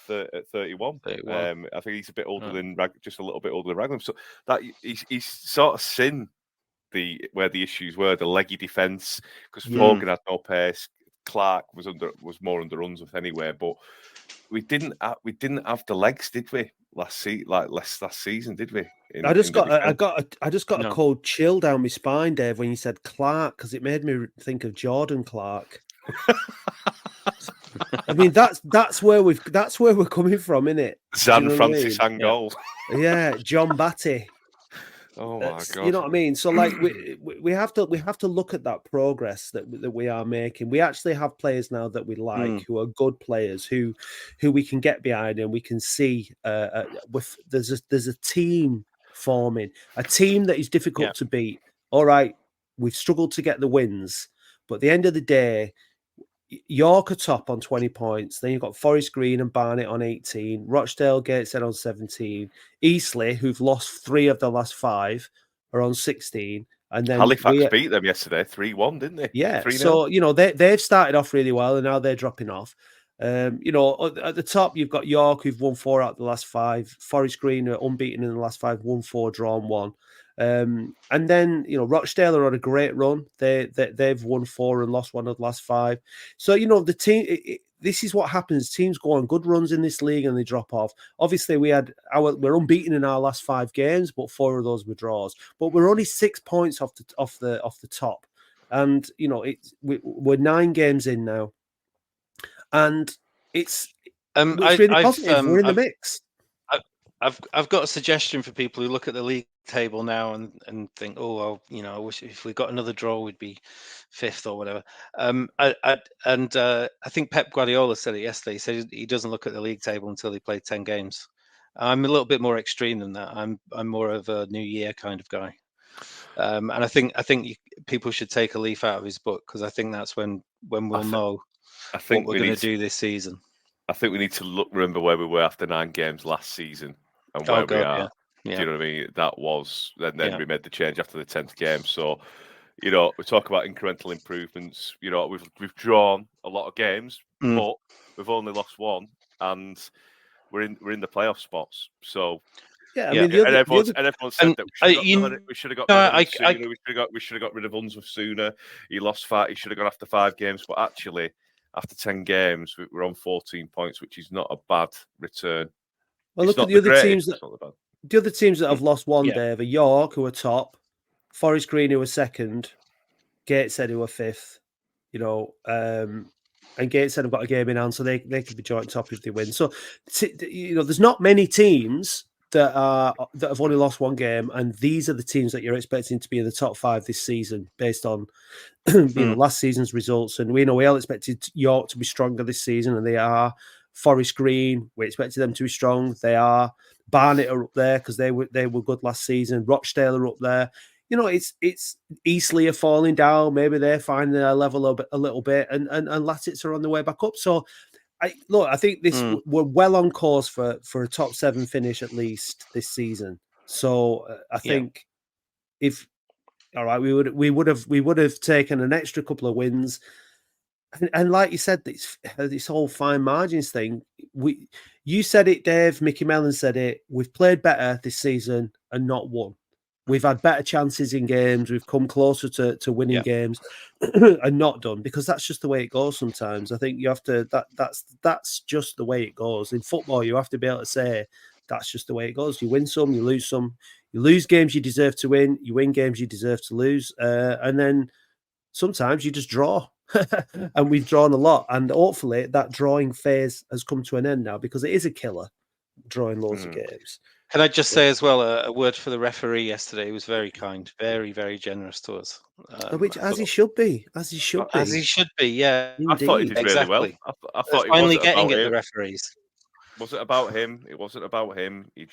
31. I think he's a bit older than just a little bit older than Raglan. So that he's sort of seen where the issues were, the leggy defence, because Morgan had no pace. Clark was more under Unsworth anyway, but we didn't have the legs, did we? Last season, did we? I just got a cold chill down my spine, Dave, when you said Clark, because it made me think of Jordan Clark. I mean, that's where we're coming from, isn't it? Zan Francis Angol. Yeah, John Batty. Oh my God! You know what I mean? So like we have to look at that progress that we are making. We actually have players now that we like, who are good players, who we can get behind, and we can see there's a team forming, a team that is difficult to beat. All right, we've struggled to get the wins, but at the end of the day, York are top on 20 points. Then you've got Forest Green and Barnet on 18. Rochdale, Gateshead on 17. Eastleigh, who've lost 3 of the last 5, are on 16. And then Halifax beat them yesterday 3-1, didn't they? Yeah. 3-0. So, they've started off really well and now they're dropping off. At the top, you've got York, who've won 4 out of the last 5. Forest Green are unbeaten in the last 5, won 4, drawn 1. And then, Rochdale are on a great run. They've won 4 and lost 1 of the last 5. So, the team, this is what happens. Teams go on good runs in this league and they drop off. Obviously, we're unbeaten in our last 5 games, but 4 of those were draws. But we're only 6 points off the top. And we're 9 games in now, and it's really positive. We're in the mix. I've got a suggestion for people who look at the league table now and think, oh well, I wish if we got another draw, we'd be 5th or whatever. I think Pep Guardiola said it yesterday. He said he doesn't look at the league table until he played 10 games. I'm a little bit more extreme than that. I'm more of a New Year kind of guy. And I think people should take a leaf out of his book, because I think that's when we'll know what we're going to do this season. I think we need to remember where we were after 9 games last season and where we are. Yeah. Do you know what I mean? That was, and then we made the change after the 10th game. So, we talk about incremental improvements. We've drawn a lot of games, but we've only lost 1, and we're in the playoff spots. So. Yeah, everyone said that we should have got rid of Unsworth sooner. He lost 5. He should have gone after 5 games, but actually, after 10 games, we're on 14 points, which is not a bad return. Well, look at the other teams the other teams that have lost 1 day are York, who are top, Forest Green, who are 2nd, Gateshead, who are 5th. And Gateshead have got a game in hand, so they could be joint top if they win. So, there's not many teams that have only lost 1 game, and these are the teams that you're expecting to be in the top 5 this season based on last season's results. And we all expected York to be stronger this season, and they are. Forest Green, we expected them to be strong. They are. Barnet are up there because they were good last season. Rochdale are up there. It's Eastleigh are falling down. Maybe they're finding their level a little bit, and Latics are on the way back up. So. I think we're well on course for a top 7 finish at least this season. So I think we would have taken an extra couple of wins, and like you said, this whole fine margins thing. You said it, Dave. Mickey Mellon said it. We've played better this season and not won. We've had better chances in games. We've come closer to winning games and not done, because that's just the way it goes sometimes. I think you have to, that's just the way it goes. In football, you have to be able to say that's just the way it goes. You win some, you lose some. You lose games you deserve to win. You win games you deserve to lose. And then sometimes you just draw. And we've drawn a lot. And hopefully that drawing phase has come to an end now, because it is a killer, drawing loads of games. Can I just say as well, a word for the referee yesterday? He was very kind, very, very generous to us. Which, as he should be. As he should be, yeah. I thought he did really well. I thought finally getting at the referees. Was it about him? It wasn't about him. He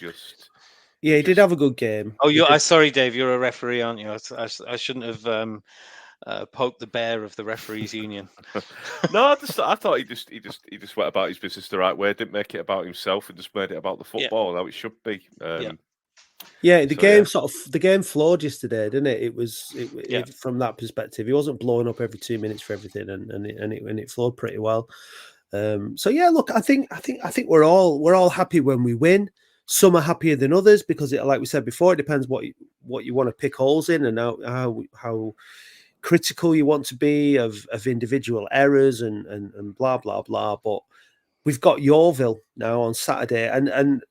did have a good game. Oh, sorry, Dave. You're a referee, aren't you? I shouldn't have poked the bear of the referees union. No, I thought he just went about his business the right way. Didn't make it about himself and just made it about the football and how it should be. The game flowed yesterday, didn't it? It was from that perspective. He wasn't blowing up every 2 minutes for everything, and it flowed pretty well. Look, I think we're all happy when we win. Some are happier than others because, like we said before, it depends what you want to pick holes in and how critical you want to be of individual errors and blah blah blah. But we've got Yeovil now on Saturday, and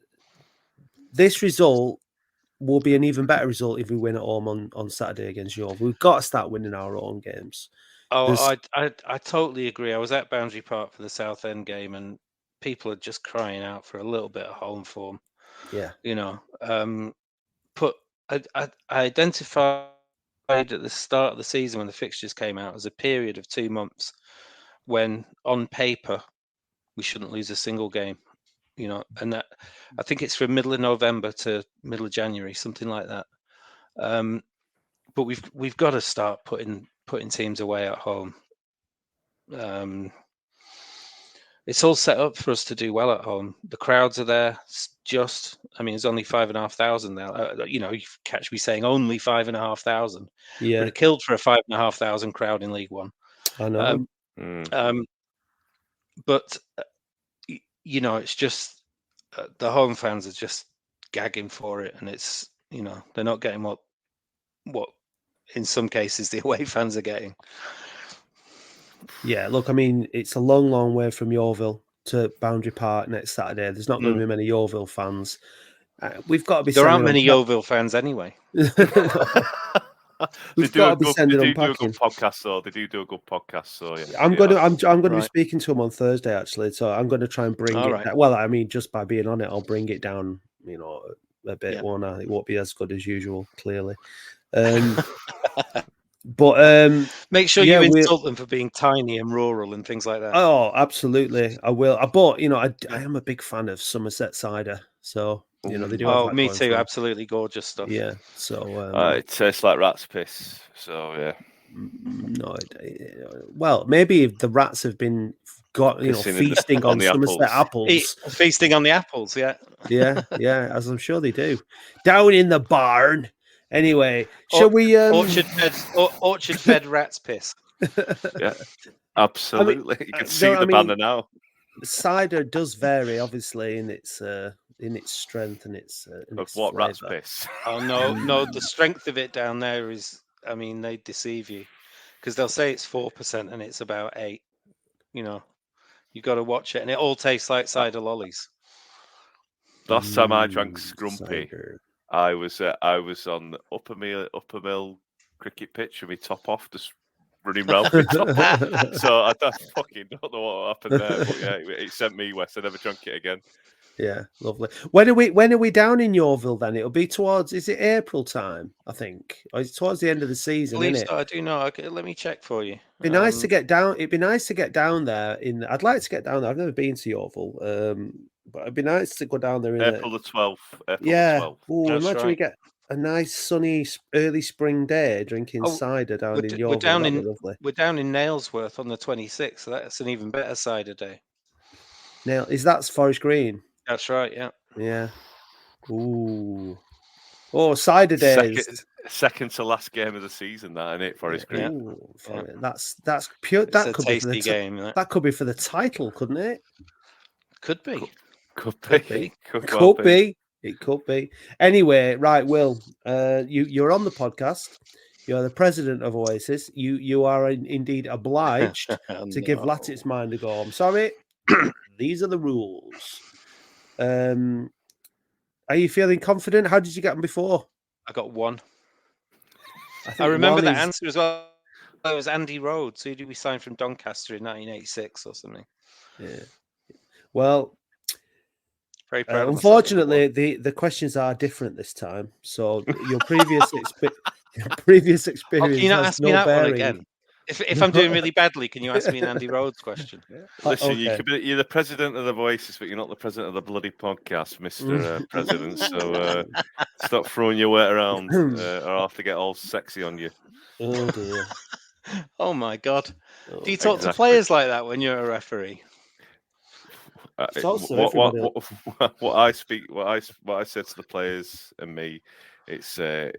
this result will be an even better result if we win at home on Saturday against Yeovil. We've got to start winning our own games. I totally agree. I was at Boundary Park for the Southend game, and people are just crying out for a little bit of home form. Yeah, I identified at the start of the season when the fixtures came out as a period of 2 months when, on paper, we shouldn't lose a single game. And that, I think it's from middle of November to middle of January, something like that. But we've got to start putting teams away at home. It's all set up for us to do well at home. The crowds are there. I mean, it's only 5,500 now. You catch me saying only 5,500. Yeah, But it killed for a 5,500 crowd in League One. I know. But it's just the home fans are just gagging for it, and it's they're not getting what in some cases the away fans are getting. Yeah, look, I mean, it's a long, long way from Yeovil to Boundary Park next Saturday. There's not going to be many Yeovil fans. We've got to be. There aren't many Yeovil fans anyway. We've got to be sending They unpacking. do a good podcast, though. They do a good podcast, so yeah. I'm going to be speaking to him on Thursday, actually. So I'm going to try and bring it. Right. Well, I mean, just by being on it, I'll bring it down. A bit. Yeah. Won't I? It won't be as good as usual, clearly. But make sure you insult them for being tiny and rural and things like that. Oh, absolutely, I will. But I am a big fan of Somerset cider, so they do. Oh, me too. Absolutely gorgeous stuff. Yeah. So it tastes like rat's piss. So yeah. No. Well, maybe if the rats have been feasting on Somerset apples. Feasting on the apples. Yeah. Yeah. As I'm sure they do. Down in the barn. Anyway, shall we? Orchard fed rat's piss. Yeah, absolutely. You can see the banner now. Cider does vary, obviously, in its strength and its. Of what flavor. rat's piss? Oh no! The strength of it down there is. I mean, they deceive you because they'll say it's 4% and it's about 8. You got to watch it, and it all tastes like cider lollies. Last time I drank Scrumpy. Cider. I was on the Upper Mill cricket pitch with my top off, just running round with top off. So I fucking don't know what happened there, but yeah, it sent me west. I never drank it again. Yeah, lovely. When are we down in Yeovil then? It'll be towards, is it April time? I think, or it's towards the end of the season, isn't it? I do know. Okay, let me check for you. It'd be nice to get down. It'd be nice to get down there. I'd like to get down there. I've never been to Yeovil, but it'd be nice to go down there in April the 12th. Yeah. The 12th. Oh, imagine we get a nice sunny early spring day drinking cider down in Yeovil. We're down in Nailsworth on the 26th. So that's an even better cider day. That's Forest Green? That's right. Yeah. Yeah. Ooh. Oh, cider days. Second to last game of the season, that isn't it? Forest Green. Ooh, that's pure. That could be for the game. That could be for the title, couldn't it? Could be. Could be. It could be. Anyway, right, Will, you're on the podcast. You're the president of Oasis. You are indeed obliged to give Latics Mind a go. I'm sorry. These are the rules. Are you feeling confident? How did you get them before? I got 1. I remember the answer as well. It was Andy Rhodes. Who did we sign from Doncaster in 1986 or something? Yeah. Well, very proud. Unfortunately, the questions are different this time. So your previous experience can you not has ask no me that bearing. one again? If I'm doing really badly, can you ask me an Andy Rhodes question? Listen, you're the president of the Oasis, but you're not the president of the bloody podcast, Mr. President. So stop throwing your weight around, or I'll have to get all sexy on you. Oh dear. Oh my God. Do you talk to players like that when you're a referee? What I said to the players and me, it's a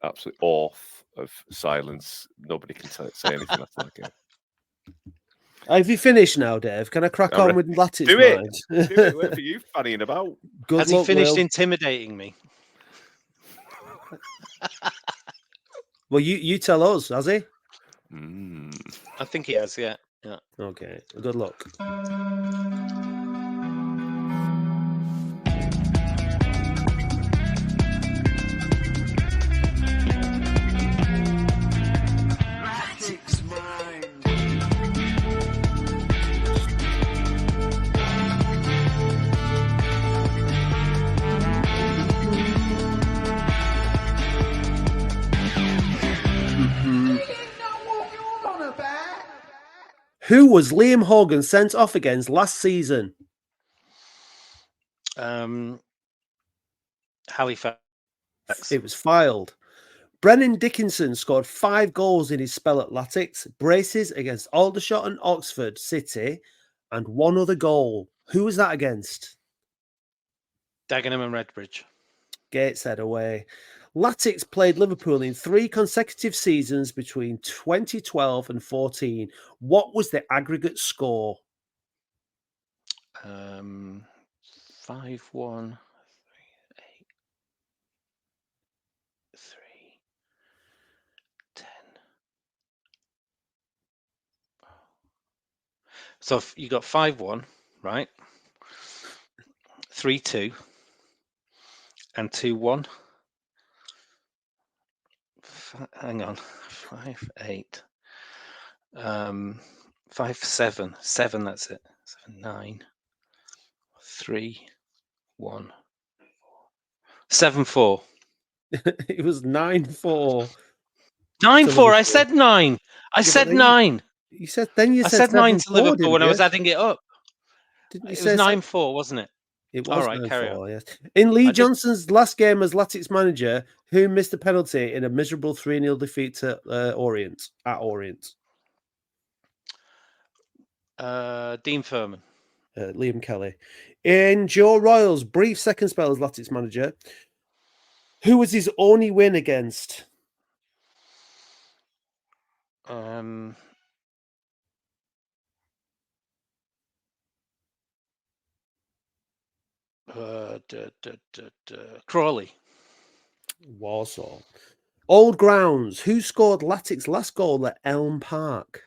absolute oath of silence. Nobody can say anything after that game. Have you finished now, Dave? Can I crack on with Latics Mind? Do it. Wait for you fannying about. Has he finished intimidating me? Well, you tell us, has he? I think he has, yeah. Okay, good luck. Who was Liam Hogan sent off against last season? Halifax. It was filed. Brennan Dickinson scored 5 goals in his spell at Latics, braces against Aldershot and Oxford City, and one other goal. Who was that against? Dagenham and Redbridge. Gateshead away. Latics played Liverpool in 3 consecutive seasons between 2012 and 14. What was the aggregate score? 5-1, 3-8, 3-10. So you got 5-1, right? 3-2 and 2-1. Hang on, 5-8. 5-7. 7, that's it. 7-9. 3-1. 7-4. It was 9-4. 9-4. I said 9. I said 9. You said then you I said 9 to 7-4, Liverpool didn't when I you? was adding it up. Didn't you It say was 9-4, wasn't it? It was All right, carry 9-4, yes. In Lee I just- Johnson's last game as Latics manager, who missed a penalty in a miserable 3-0 defeat to Orient at Orient? Dean Furman. Liam Kelly. In Joe Royal's brief second spell as Latics manager, who was his only win against? Crawley. Warsaw. Old Grounds. Who scored Latics' last goal at Elm Park?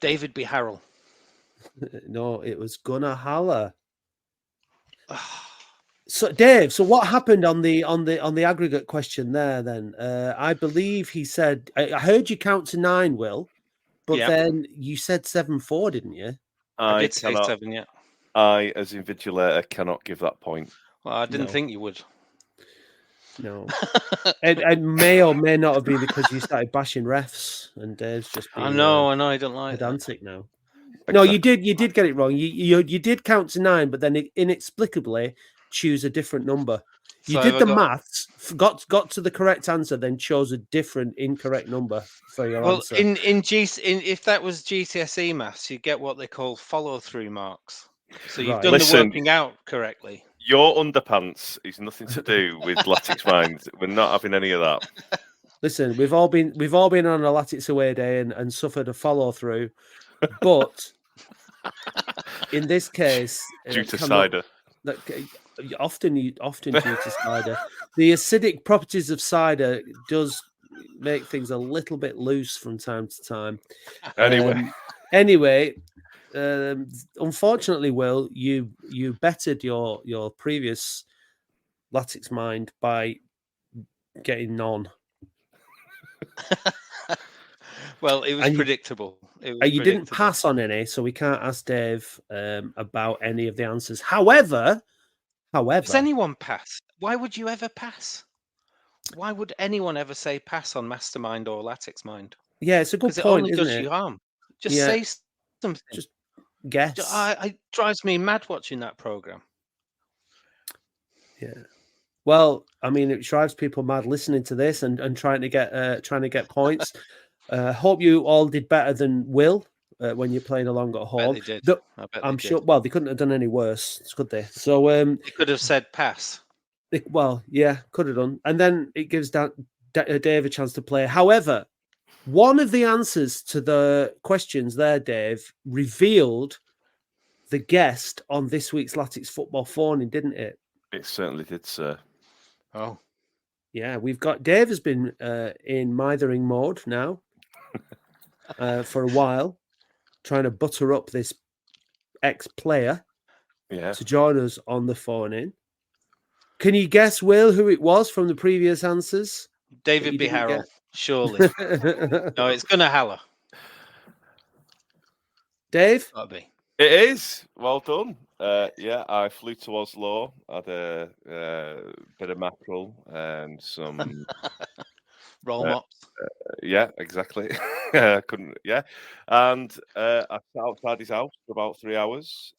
David B. Harrell. No, it was Gunnar Haller. So, Dave, so what happened on the aggregate question there? Then I believe he said I heard you count to 9, Will, but Yep. then you said 7-4, didn't you? I did say 7, yeah. I, as invigilator, cannot give that point. Well, I didn't No. think you would. No, it may or may not have been because you started bashing refs, and Dave's just being I know, I don't like that. pedantic now. No, you did get it wrong. You did count to 9, but then inexplicably choose a different number. You So did have I the got- maths, got to the correct answer, then chose a different incorrect number for your Well, answer. if that was GCSE maths, you get what they call follow-through marks. So you've Right. done Listen. the working out correctly. Your underpants is nothing to do with Latics Mind. We're not having any of that. Listen, we've all been on a Latics away day and suffered a follow through, but in this case, Due to cider. Often due to cider. The acidic properties of cider does make things a little bit loose from time to time. Anyway, Unfortunately, Will, you bettered your previous Latics Mind by getting none. Well, it was predictable. You didn't pass on any, so we can't ask Dave about any of the answers. However, Has anyone passed? Why would you ever pass? Why would anyone ever say pass on Mastermind or Latics Mind? Yeah, it's a good Because it point, only isn't does it? you harm. Just Yeah. say something. Just guess. It drives me mad watching that program. Yeah. Well, I mean, it drives people mad listening to this and trying to get points. Hope you all did better than Will when you're playing along at home. They did. I'm sure. Well, they couldn't have done any worse, could they? So they could have said pass. Yeah, could have done. And then it gives Dave a chance to play. However, one of the answers to the questions there, Dave, revealed the guest on this week's Latics Football Phone-in, didn't it? It certainly did, sir. Oh. Yeah, we've got Dave has been in mithering mode now for a while, trying to butter up this ex-player to join us on the phone-in. Can you guess, Will, who it was from the previous answers? David B. Harrell, surely. No, it's Gunnar Haller. Dave? That'll be. It is. Well done. I flew to Oslo, had a bit of mackerel and some roll mops. Yeah, exactly. Couldn't. Yeah, and I sat outside his house for about 3 hours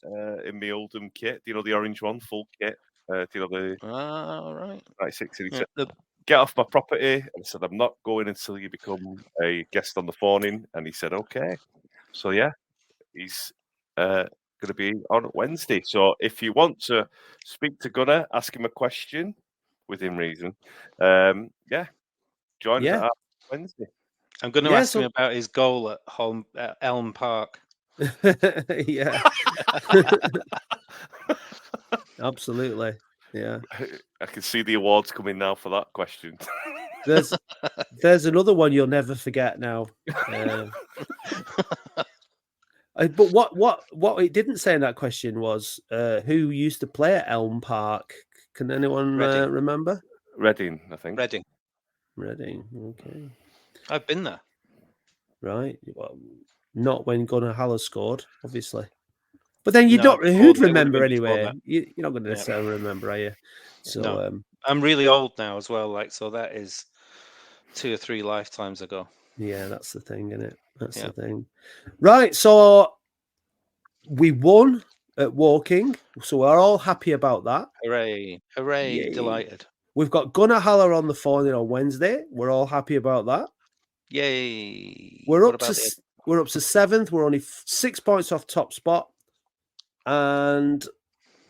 in the Oldham kit. You know, the orange one, full kit. Do you know the Right. 96? And he Yeah, said, "Get off my property." And I said, "I'm not going until you become a guest on the phone-in." And he said, "Okay." So yeah, he's going to be on Wednesday. So if you want to speak to Gunnar, ask him a question within reason. Join us at Wednesday. I'm going to ask him about his goal at home at Elm Park. Yeah. Absolutely. Yeah. I can see the awards coming now for that question. There's another one you'll never forget now. But what it didn't say in that question was who used to play at Elm Park. Can anyone remember? Reading, I think. Reading. Okay. I've been there. Right. Well, not when Gunnar Haller scored, obviously. But then who'd remember anyway? You're not going to necessarily remember, are you? So no. I'm really old now as well. So that is 2 or 3 lifetimes ago. Yeah, that's the thing, isn't it? That's the thing. Right. So we won at Woking. So we're all happy about that. Hooray. Yay. Delighted. We've got Gunnar Haller on the phone on Wednesday. We're all happy about that. Yay. We're up to 7th. We're only 6 points off top spot. And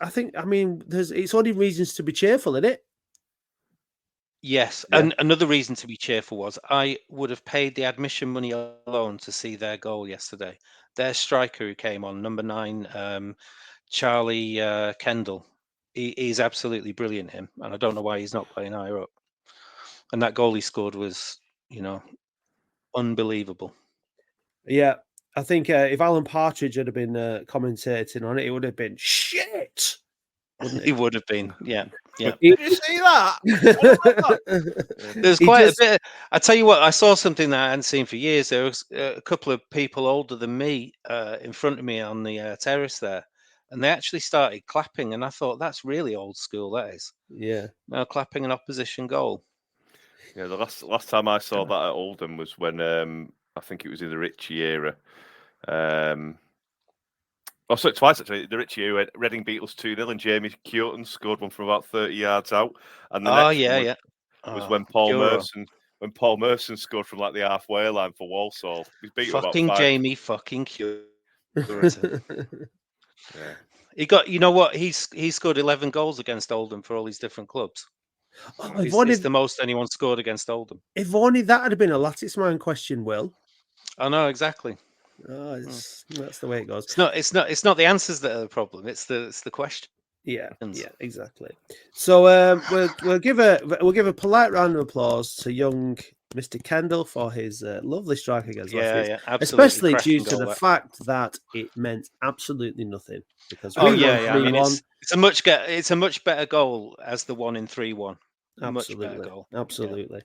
it's only reasons to be cheerful, isn't it? Yes. Yeah. And another reason to be cheerful was I would have paid the admission money alone to see their goal yesterday. Their striker who came on, number 9, Charlie Kendall. He's absolutely brilliant, him. And I don't know why he's not playing higher up. And that goal he scored was, unbelievable. Yeah. I think if Alan Partridge had been commentating on it, it would have been shit. He would have been, yeah. Did you see that? There's quite a bit. I tell you what, I saw something that I hadn't seen for years. There was a couple of people older than me in front of me on the terrace there, and they actually started clapping. And I thought, that's really old school. That is. Yeah. Now clapping an opposition goal. Yeah, the last time I saw that at Oldham was when I think it was in the Ritchie era. So twice actually. The Ritchie era, Reading Beatles 2-0, and Jamie Curtin scored one from about 30 yards out. And the next one was when Paul Merson scored from like the halfway line for Walsall. He's beat fucking about 5. Jamie fucking Curtin. Yeah. He got. You know what? He scored 11 goals against Oldham for all these different clubs. Oh, it's the most anyone scored against Oldham. If only that had been a Latics man question, Will. I know exactly. Oh, that's the way it goes. It's not the answers that are the problem. It's the question. Yeah, exactly. So we'll give a polite round of applause to young Mr. Kendall for his lovely strike against Latics. Yeah, absolutely. Especially due to the fact that it meant absolutely nothing. Because it's a much better goal as the 1 in 3-1. Absolutely. Much better goal. Absolutely. Yeah.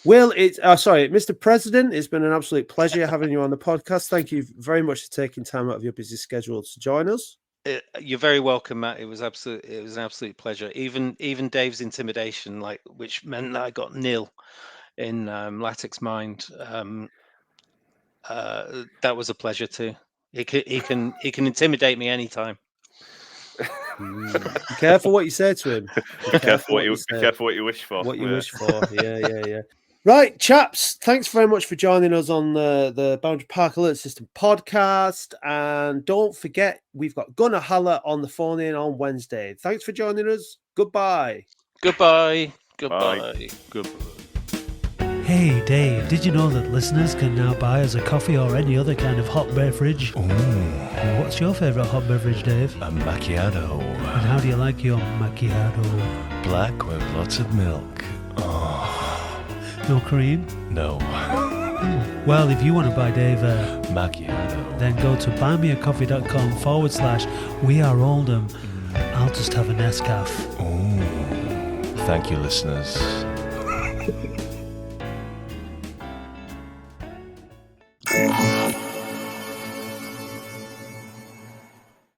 Will, Mr. President, it's been an absolute pleasure having you on the podcast. Thank you very much for taking time out of your busy schedule to join us. You're very welcome, Matt. It was an absolute pleasure. Even Dave's intimidation, which meant that I got 0 in Latics mind. That was a pleasure too. He can intimidate me anytime. Be careful what you say to him. Be careful what you wish for. What you wish for. Yeah. Right, chaps, thanks very much for joining us on the Boundary Park Alert System podcast. And don't forget, we've got Gunnar Haller on the phone in on Wednesday. Thanks for joining us. Goodbye. Goodbye. Hey, Dave, did you know that listeners can now buy us a coffee or any other kind of hot beverage? Ooh. What's your favourite hot beverage, Dave? A macchiato. And how do you like your macchiato? Black with lots of milk. Oh. No cream? No. Well, if you want to buy Dave a macchiato, then go to buymeacoffee.com/We Are Oldham. I'll just have a Nescafe. Oh. Thank you, listeners.